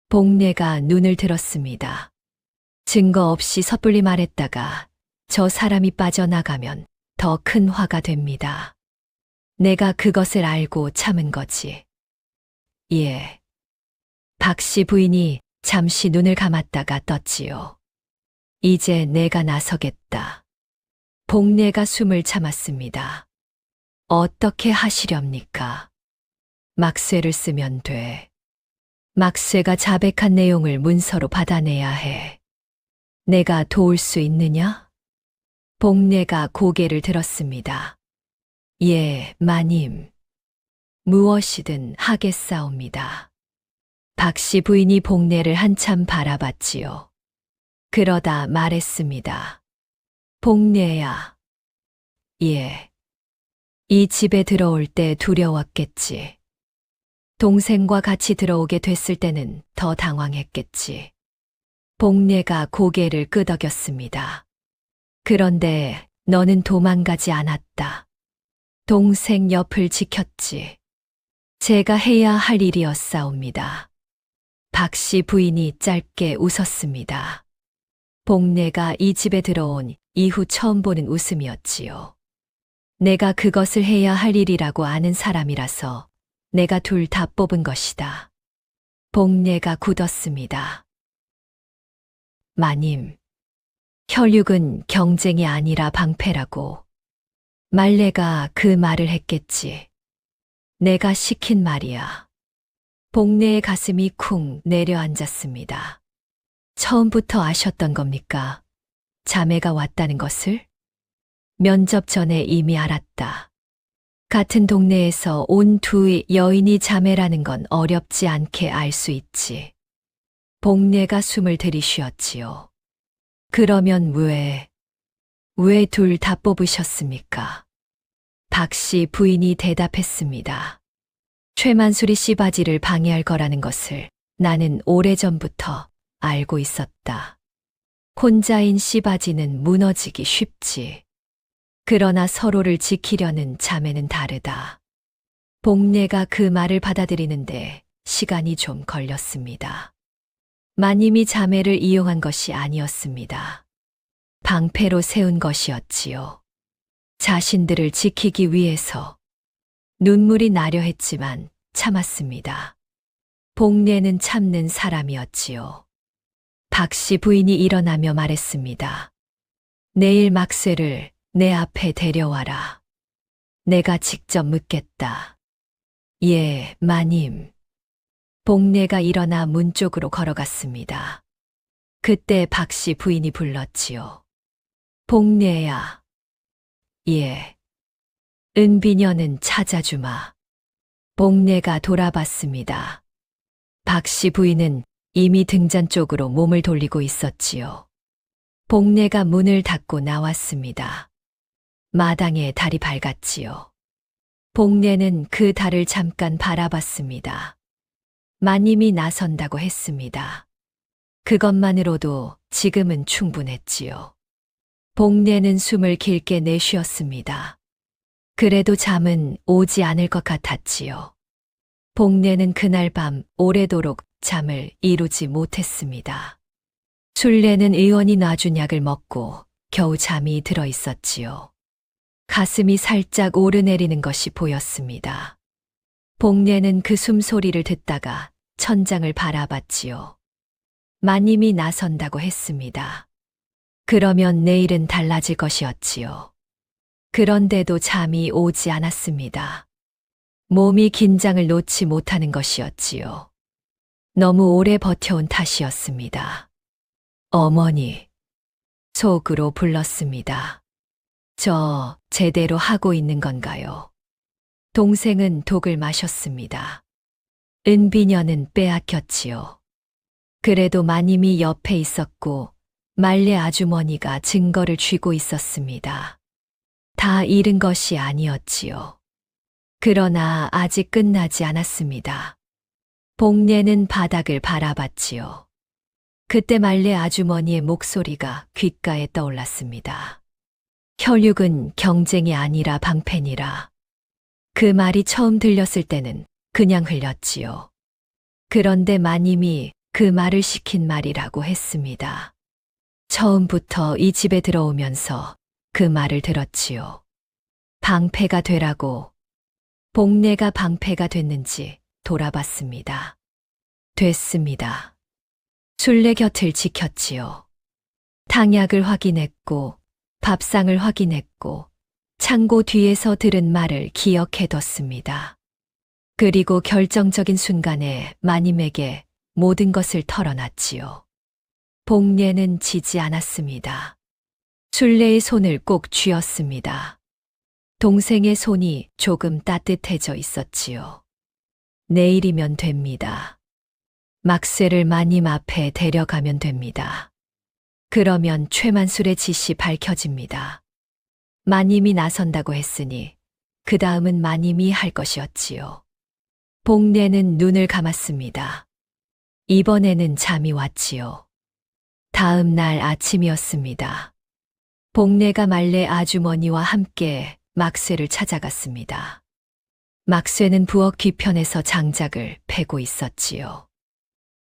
복례가 눈을 들었습니다. 증거 없이 섣불리 말했다가 저 사람이 빠져나가면 더 큰 화가 됩니다. 내가 그것을 알고 참은 거지. 예. 박 씨 부인이 잠시 눈을 감았다가 떴지요. 이제 내가 나서겠다. 복례가 숨을 참았습니다. 어떻게 하시렵니까? 막쇠를 쓰면 돼. 막쇠가 자백한 내용을 문서로 받아내야 해. 내가 도울 수 있느냐? 복례가 고개를 들었습니다. 예, 마님. 무엇이든 하겠사옵니다. 박 씨 부인이 복례를 한참 바라봤지요. 그러다 말했습니다. 복례야. 예. 이 집에 들어올 때 두려웠겠지. 동생과 같이 들어오게 됐을 때는 더 당황했겠지. 복례가 고개를 끄덕였습니다. 그런데 너는 도망가지 않았다. 동생 옆을 지켰지. 제가 해야 할 일이었사옵니다. 박 씨 부인이 짧게 웃었습니다. 복례가 이 집에 들어온 이후 처음 보는 웃음이었지요. 내가 그것을 해야 할 일이라고 아는 사람이라서 내가 둘 다 뽑은 것이다. 복례가 굳었습니다. 마님, 혈육은 경쟁이 아니라 방패라고. 말레가 그 말을 했겠지. 내가 시킨 말이야. 복례의 가슴이 쿵 내려앉았습니다. 처음부터 아셨던 겁니까? 자매가 왔다는 것을? 면접 전에 이미 알았다. 같은 동네에서 온 두 여인이 자매라는 건 어렵지 않게 알 수 있지. 복례가 숨을 들이쉬었지요. 그러면 왜 둘 다 뽑으셨습니까? 박 씨 부인이 대답했습니다. 최만수리 씨 바지를 방해할 거라는 것을 나는 오래전부터 알고 있었다. 혼자인 씨 바지는 무너지기 쉽지. 그러나 서로를 지키려는 자매는 다르다. 복례가 그 말을 받아들이는데 시간이 좀 걸렸습니다. 마님이 자매를 이용한 것이 아니었습니다. 방패로 세운 것이었지요. 자신들을 지키기 위해서. 눈물이 나려 했지만 참았습니다. 복례는 참는 사람이었지요. 박 씨 부인이 일어나며 말했습니다. 내일 막쇠를 내 앞에 데려와라. 내가 직접 묻겠다. 예, 마님. 복례가 일어나 문 쪽으로 걸어갔습니다. 그때 박 씨 부인이 불렀지요. 복례야. 예. 은비녀는 찾아주마. 복례가 돌아봤습니다. 박 씨 부인은 이미 등잔 쪽으로 몸을 돌리고 있었지요. 복례가 문을 닫고 나왔습니다. 마당에 달이 밝았지요. 복례는 그 달을 잠깐 바라봤습니다. 마님이 나선다고 했습니다. 그것만으로도 지금은 충분했지요. 복례는 숨을 길게 내쉬었습니다. 그래도 잠은 오지 않을 것 같았지요. 복례는 그날 밤 오래도록 잠을 이루지 못했습니다. 술래는 의원이 놔준 약을 먹고 겨우 잠이 들어 있었지요. 가슴이 살짝 오르내리는 것이 보였습니다. 복례는 그 숨소리를 듣다가 천장을 바라봤지요. 마님이 나선다고 했습니다. 그러면 내일은 달라질 것이었지요. 그런데도 잠이 오지 않았습니다. 몸이 긴장을 놓지 못하는 것이었지요. 너무 오래 버텨온 탓이었습니다. 어머니, 속으로 불렀습니다. 저 제대로 하고 있는 건가요? 동생은 독을 마셨습니다. 은비녀는 빼앗겼지요. 그래도 마님이 옆에 있었고 말레 아주머니가 증거를 쥐고 있었습니다. 다 잃은 것이 아니었지요. 그러나 아직 끝나지 않았습니다. 복례는 바닥을 바라봤지요. 그때 말레 아주머니의 목소리가 귓가에 떠올랐습니다. 혈육은 경쟁이 아니라 방패니라. 그 말이 처음 들렸을 때는 그냥 흘렸지요. 그런데 마님이 그 말을 시킨 말이라고 했습니다. 처음부터 이 집에 들어오면서 그 말을 들었지요. 방패가 되라고. 복례가 방패가 됐는지 돌아봤습니다. 됐습니다. 순례 곁을 지켰지요. 탕약을 확인했고 밥상을 확인했고 창고 뒤에서 들은 말을 기억해뒀습니다. 그리고 결정적인 순간에 마님에게 모든 것을 털어놨지요. 복례는 지지 않았습니다. 순례의 손을 꼭 쥐었습니다. 동생의 손이 조금 따뜻해져 있었지요. 내일이면 됩니다. 막쇠를 마님 앞에 데려가면 됩니다. 그러면 최만술의 짓이 밝혀집니다. 마님이 나선다고 했으니 그 다음은 마님이 할 것이었지요. 복례는 눈을 감았습니다. 이번에는 잠이 왔지요. 다음 날 아침이었습니다. 복례가 말레 아주머니와 함께 막쇠를 찾아갔습니다. 막쇠는 부엌 뒤편에서 장작을 패고 있었지요.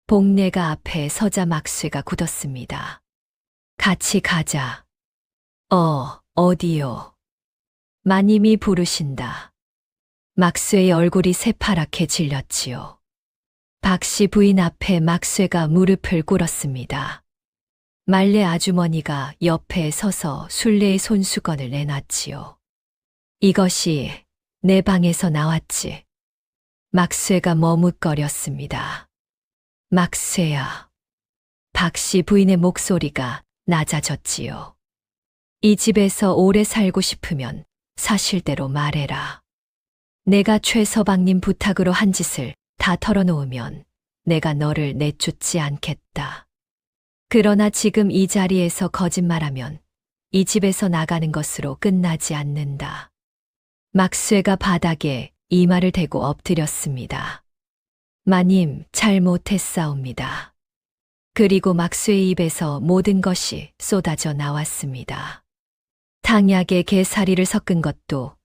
복례가 앞에 서자 막쇠가 굳었습니다. 같이 가자. 어디요? 마님이 부르신다. 막쇠의 얼굴이 새파랗게 질렸지요. 박씨 부인 앞에 막쇠가 무릎을 꿇었습니다. 말레 아주머니가 옆에 서서 순례의 손수건을 내놨지요. 이것이 내 방에서 나왔지. 막쇠가 머뭇거렸습니다. 막쇠야. 박씨 부인의 목소리가 낮아졌지요. 이 집에서 오래 살고 싶으면 사실대로 말해라. 내가 최서방님 부탁으로 한 짓을 다 털어놓으면 내가 너를 내쫓지 않겠다. 그러나 지금 이 자리에서 거짓말하면 이 집에서 나가는 것으로 끝나지 않는다. 막쇠가 바닥에 이마를 대고 엎드렸습니다. 마님, 잘못했사옵니다. 그리고 막쇠의 입에서 모든 것이 쏟아져 나왔습니다. 탕약에 게사리를 섞은 것도,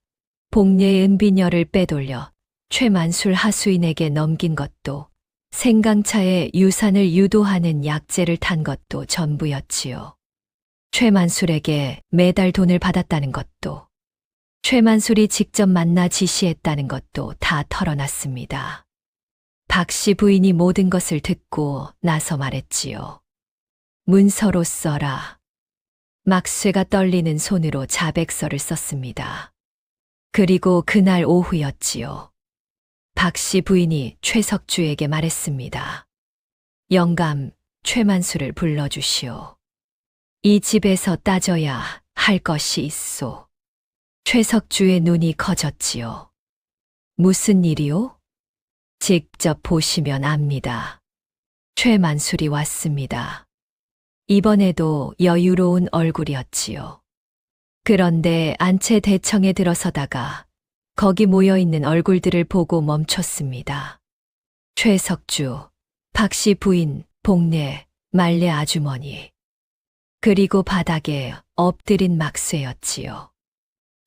복례의 은비녀를 빼돌려 최만술 하수인에게 넘긴 것도, 생강차에 유산을 유도하는 약재를 탄 것도 전부였지요. 최만술에게 매달 돈을 받았다는 것도, 최만술이 직접 만나 지시했다는 것도 다 털어놨습니다. 박씨 부인이 모든 것을 듣고 나서 말했지요. 문서로 써라. 막쇠가 떨리는 손으로 자백서를 썼습니다. 그리고 그날 오후였지요. 박씨 부인이 최석주에게 말했습니다. 영감, 최만수를 불러주시오. 이 집에서 따져야 할 것이 있소. 최석주의 눈이 커졌지요. 무슨 일이요? 직접 보시면 압니다. 최만술이 왔습니다. 이번에도 여유로운 얼굴이었지요. 그런데 안채 대청에 들어서다가 거기 모여있는 얼굴들을 보고 멈췄습니다. 최석주, 박씨 부인, 복례, 말레 아주머니. 그리고 바닥에 엎드린 막쇠였지요.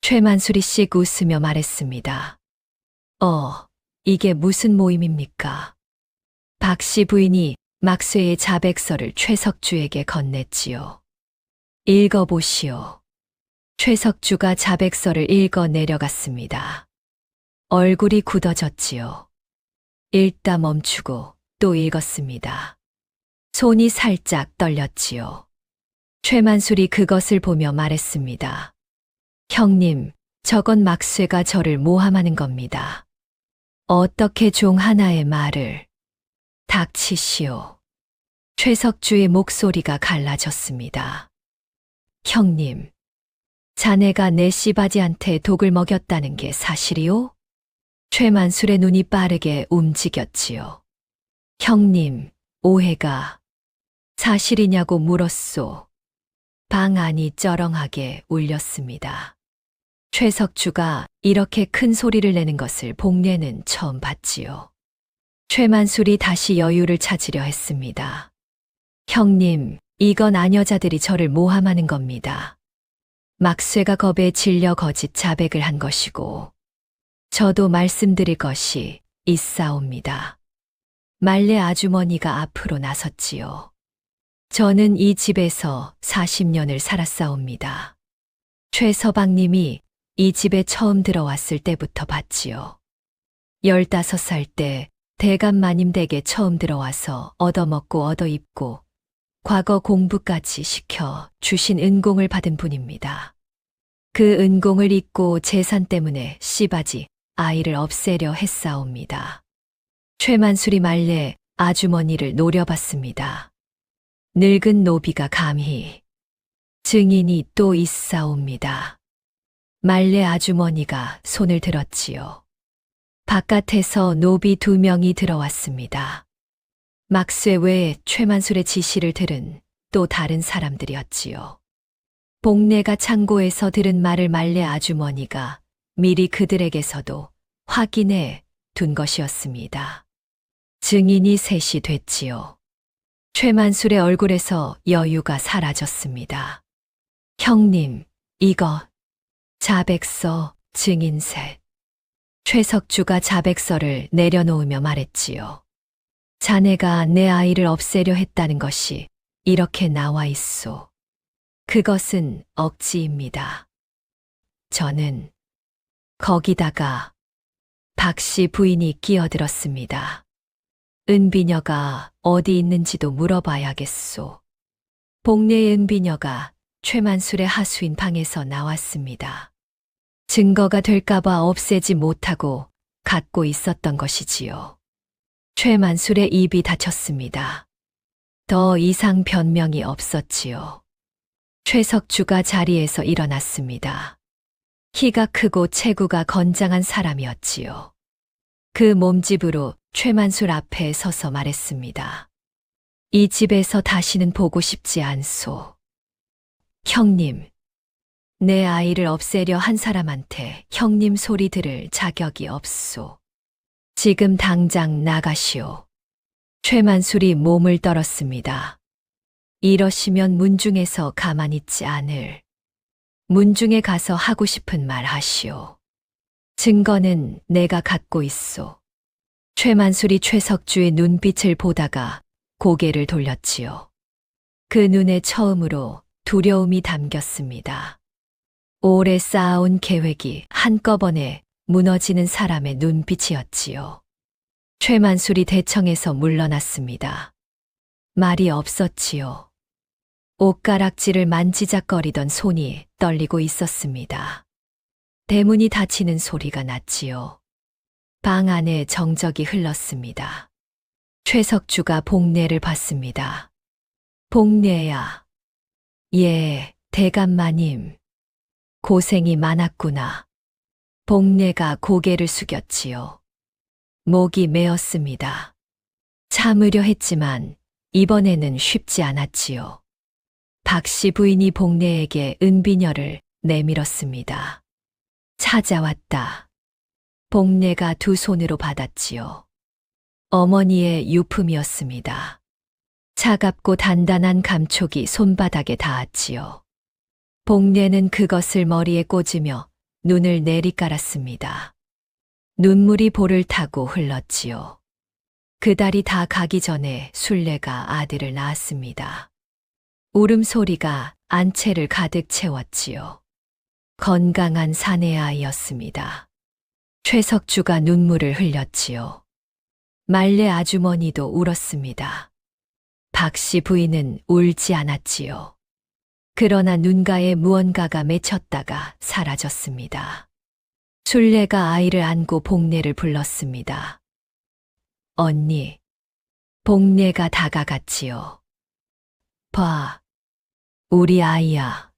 최만술이 씩 웃으며 말했습니다. 이게 무슨 모임입니까? 박씨 부인이 막쇠의 자백서를 최석주에게 건넸지요. 읽어보시오. 최석주가 자백서를 읽어 내려갔습니다. 얼굴이 굳어졌지요. 읽다 멈추고 또 읽었습니다. 손이 살짝 떨렸지요. 최만술이 그것을 보며 말했습니다. 형님, 저건 막쇠가 저를 모함하는 겁니다. 어떻게 종 하나의 말을. 닥치시오. 최석주의 목소리가 갈라졌습니다. 형님, 자네가 내 씨바지한테 독을 먹였다는 게 사실이오? 최만술의 눈이 빠르게 움직였지요. 형님, 오해가 사실이냐고 물었소. 방 안이 쩌렁하게 울렸습니다. 최석주가 이렇게 큰 소리를 내는 것을 복례는 처음 봤지요. 최만술이 다시 여유를 찾으려 했습니다. 형님, 이건 아녀자들이 저를 모함하는 겁니다. 막쇠가 겁에 질려 거짓 자백을 한 것이고, 저도 말씀드릴 것이 있사옵니다. 말레 아주머니가 앞으로 나섰지요. 저는 이 집에서 40년을 살았사옵니다. 최서방님이 이 집에 처음 들어왔을 때부터 봤지요. 15살 때 대감마님 댁에 처음 들어와서 얻어먹고 얻어입고 과거 공부까지 시켜 주신 은공을 받은 분입니다. 그 은공을 잊고 재산 때문에 씨바지 아이를 없애려 했사옵니다. 최만술이 말래 아주머니를 노려봤습니다. 늙은 노비가 감히 증인이 또 있사옵니다. 말래 아주머니가 손을 들었지요. 바깥에서 노비 2명이 들어왔습니다. 막쇠 외에 최만술의 지시를 들은 또 다른 사람들이었지요. 복례가 창고에서 들은 말을 말래 아주머니가 미리 그들에게서도 확인해 둔 것이었습니다. 증인이 셋이 됐지요. 최만술의 얼굴에서 여유가 사라졌습니다. 형님, 이거 자백서 증인 셋. 최석주가 자백서를 내려놓으며 말했지요. 자네가 내 아이를 없애려 했다는 것이 이렇게 나와 있소. 그것은 억지입니다. 저는 거기다가 박씨 부인이 끼어들었습니다. 은비녀가 어디 있는지도 물어봐야겠소. 복례의 은비녀가 최만술의 하수인 방에서 나왔습니다. 증거가 될까봐 없애지 못하고 갖고 있었던 것이지요. 최만술의 입이 닫혔습니다. 더 이상 변명이 없었지요. 최석주가 자리에서 일어났습니다. 키가 크고 체구가 건장한 사람이었지요. 그 몸집으로 최만술 앞에 서서 말했습니다. 이 집에서 다시는 보고 싶지 않소. 형님, 내 아이를 없애려 한 사람한테 형님 소리 들을 자격이 없소. 지금 당장 나가시오. 최만술이 몸을 떨었습니다. 이러시면 문중에서 가만히 있지 않을. 문중에 가서 하고 싶은 말 하시오. 증거는 내가 갖고 있소. 최만술이 최석주의 눈빛을 보다가 고개를 돌렸지요. 그 눈에 처음으로 두려움이 담겼습니다. 오래 쌓아온 계획이 한꺼번에 무너지는 사람의 눈빛이었지요. 최만술이 대청에서 물러났습니다. 말이 없었지요. 옷가락질을 만지작거리던 손이 떨리고 있었습니다. 대문이 닫히는 소리가 났지요. 방 안에 정적이 흘렀습니다. 최석주가 복례를 봤습니다. 복례야. 예, 대감마님. 고생이 많았구나. 복례가 고개를 숙였지요. 목이 메었습니다. 참으려 했지만 이번에는 쉽지 않았지요. 박씨 부인이 복례에게 은비녀를 내밀었습니다. 찾아왔다. 복례가 2 손으로 받았지요. 어머니의 유품이었습니다. 차갑고 단단한 감촉이 손바닥에 닿았지요. 복례는 그것을 머리에 꽂으며 눈을 내리깔았습니다. 눈물이 볼을 타고 흘렀지요. 그달이 다 가기 전에 순례가 아들을 낳았습니다. 울음소리가 안채를 가득 채웠지요. 건강한 사내 아이였습니다. 최석주가 눈물을 흘렸지요. 말레 아주머니도 울었습니다. 박씨 부인은 울지 않았지요. 그러나 눈가에 무언가가 맺혔다가 사라졌습니다. 순례가 아이를 안고 복례를 불렀습니다. 언니, 복례가 다가갔지요. 봐, 우리 아이야.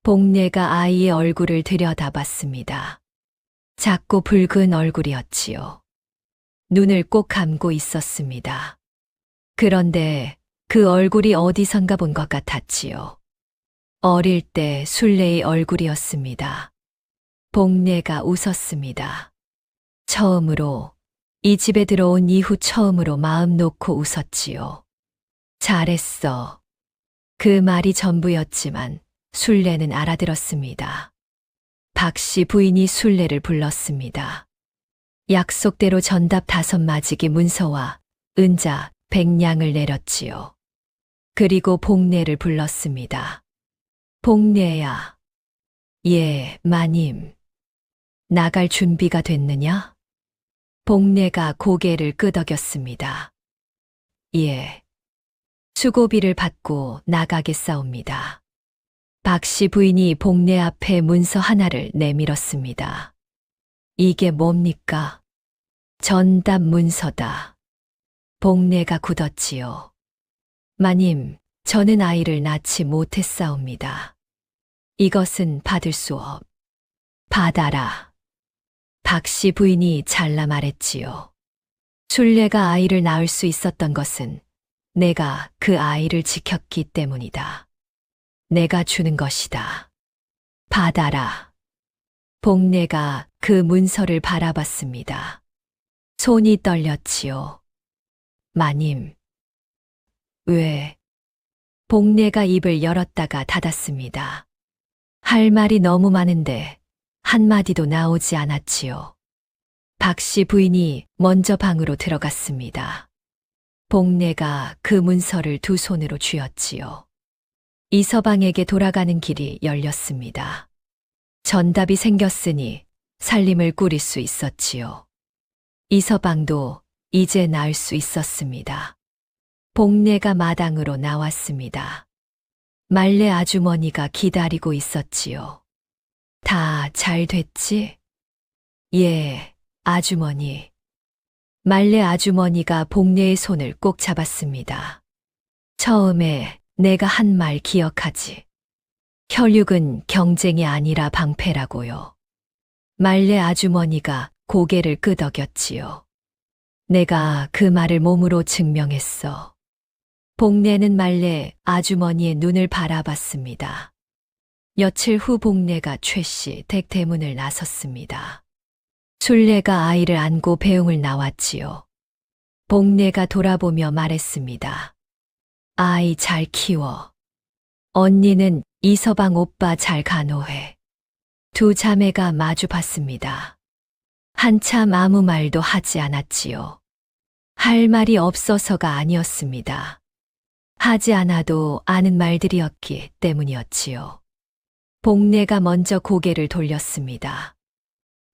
복례가 아이의 얼굴을 들여다봤습니다. 작고 붉은 얼굴이었지요. 눈을 꼭 감고 있었습니다. 그런데 그 얼굴이 어디선가 본 것 같았지요. 어릴 때 순례의 얼굴이었습니다. 복례가 웃었습니다. 처음으로, 이 집에 들어온 이후 처음으로 마음 놓고 웃었지요. 잘했어. 그 말이 전부였지만 순례는 알아들었습니다. 박씨 부인이 순례를 불렀습니다. 약속대로 전답 5마지기 문서와 은자 100냥을 내렸지요. 그리고 복례를 불렀습니다. 복례야. 예, 마님. 나갈 준비가 됐느냐? 복례가 고개를 끄덕였습니다. 예. 수고비를 받고 나가겠사옵니다. 박씨 부인이 복례 앞에 문서 하나를 내밀었습니다. 이게 뭡니까? 전답 문서다. 복례가 굳었지요. 마님, 저는 아이를 낳지 못했사옵니다. 이것은 받을 수 없. 받아라. 박씨 부인이 잘라 말했지요. 순례가 아이를 낳을 수 있었던 것은 내가 그 아이를 지켰기 때문이다. 내가 주는 것이다. 받아라. 복례가 그 문서를 바라봤습니다. 손이 떨렸지요. 마님. 왜? 복례가 입을 열었다가 닫았습니다. 할 말이 너무 많은데 한마디도 나오지 않았지요. 박씨 부인이 먼저 방으로 들어갔습니다. 복례가 그 문서를 2 손으로 쥐었지요. 이서방에게 돌아가는 길이 열렸습니다. 전답이 생겼으니 살림을 꾸릴 수 있었지요. 이서방도 이제 나을 수 있었습니다. 복례가 마당으로 나왔습니다. 말레 아주머니가 기다리고 있었지요. 다 잘 됐지? 예, 아주머니. 말레 아주머니가 복례의 손을 꼭 잡았습니다. 처음에 내가 한 말 기억하지? 혈육은 경쟁이 아니라 방패라고요. 말레 아주머니가 고개를 끄덕였지요. 내가 그 말을 몸으로 증명했어. 복례는 말레 아주머니의 눈을 바라봤습니다. 며칠 후 복례가 최씨 댁 대문을 나섰습니다. 순례가 아이를 안고 배웅을 나왔지요. 복례가 돌아보며 말했습니다. 아이 잘 키워. 언니는 이서방 오빠 잘 간호해. 2 자매가 마주 봤습니다. 한참 아무 말도 하지 않았지요. 할 말이 없어서가 아니었습니다. 하지 않아도 아는 말들이었기 때문이었지요. 복례가 먼저 고개를 돌렸습니다.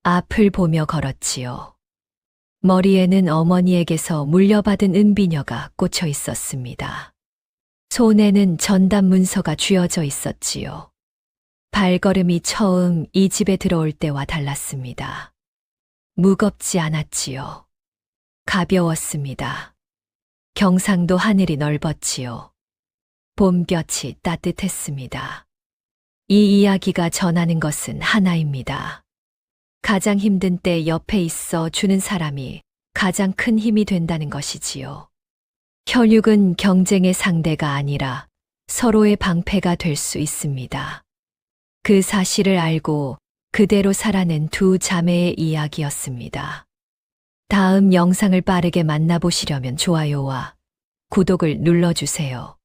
앞을 보며 걸었지요. 머리에는 어머니에게서 물려받은 은비녀가 꽂혀 있었습니다. 손에는 전답 문서가 쥐어져 있었지요. 발걸음이 처음 이 집에 들어올 때와 달랐습니다. 무겁지 않았지요. 가벼웠습니다. 경상도 하늘이 넓었지요. 봄볕이 따뜻했습니다. 이 이야기가 전하는 것은 하나입니다. 가장 힘든 때 옆에 있어 주는 사람이 가장 큰 힘이 된다는 것이지요. 혈육은 경쟁의 상대가 아니라 서로의 방패가 될 수 있습니다. 그 사실을 알고 그대로 살아낸 2 자매의 이야기였습니다. 다음 영상을 빠르게 만나보시려면 좋아요와 구독을 눌러주세요.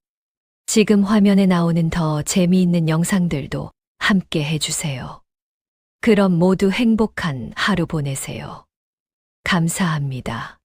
지금 화면에 나오는 더 재미있는 영상들도 함께 해주세요. 그럼 모두 행복한 하루 보내세요. 감사합니다.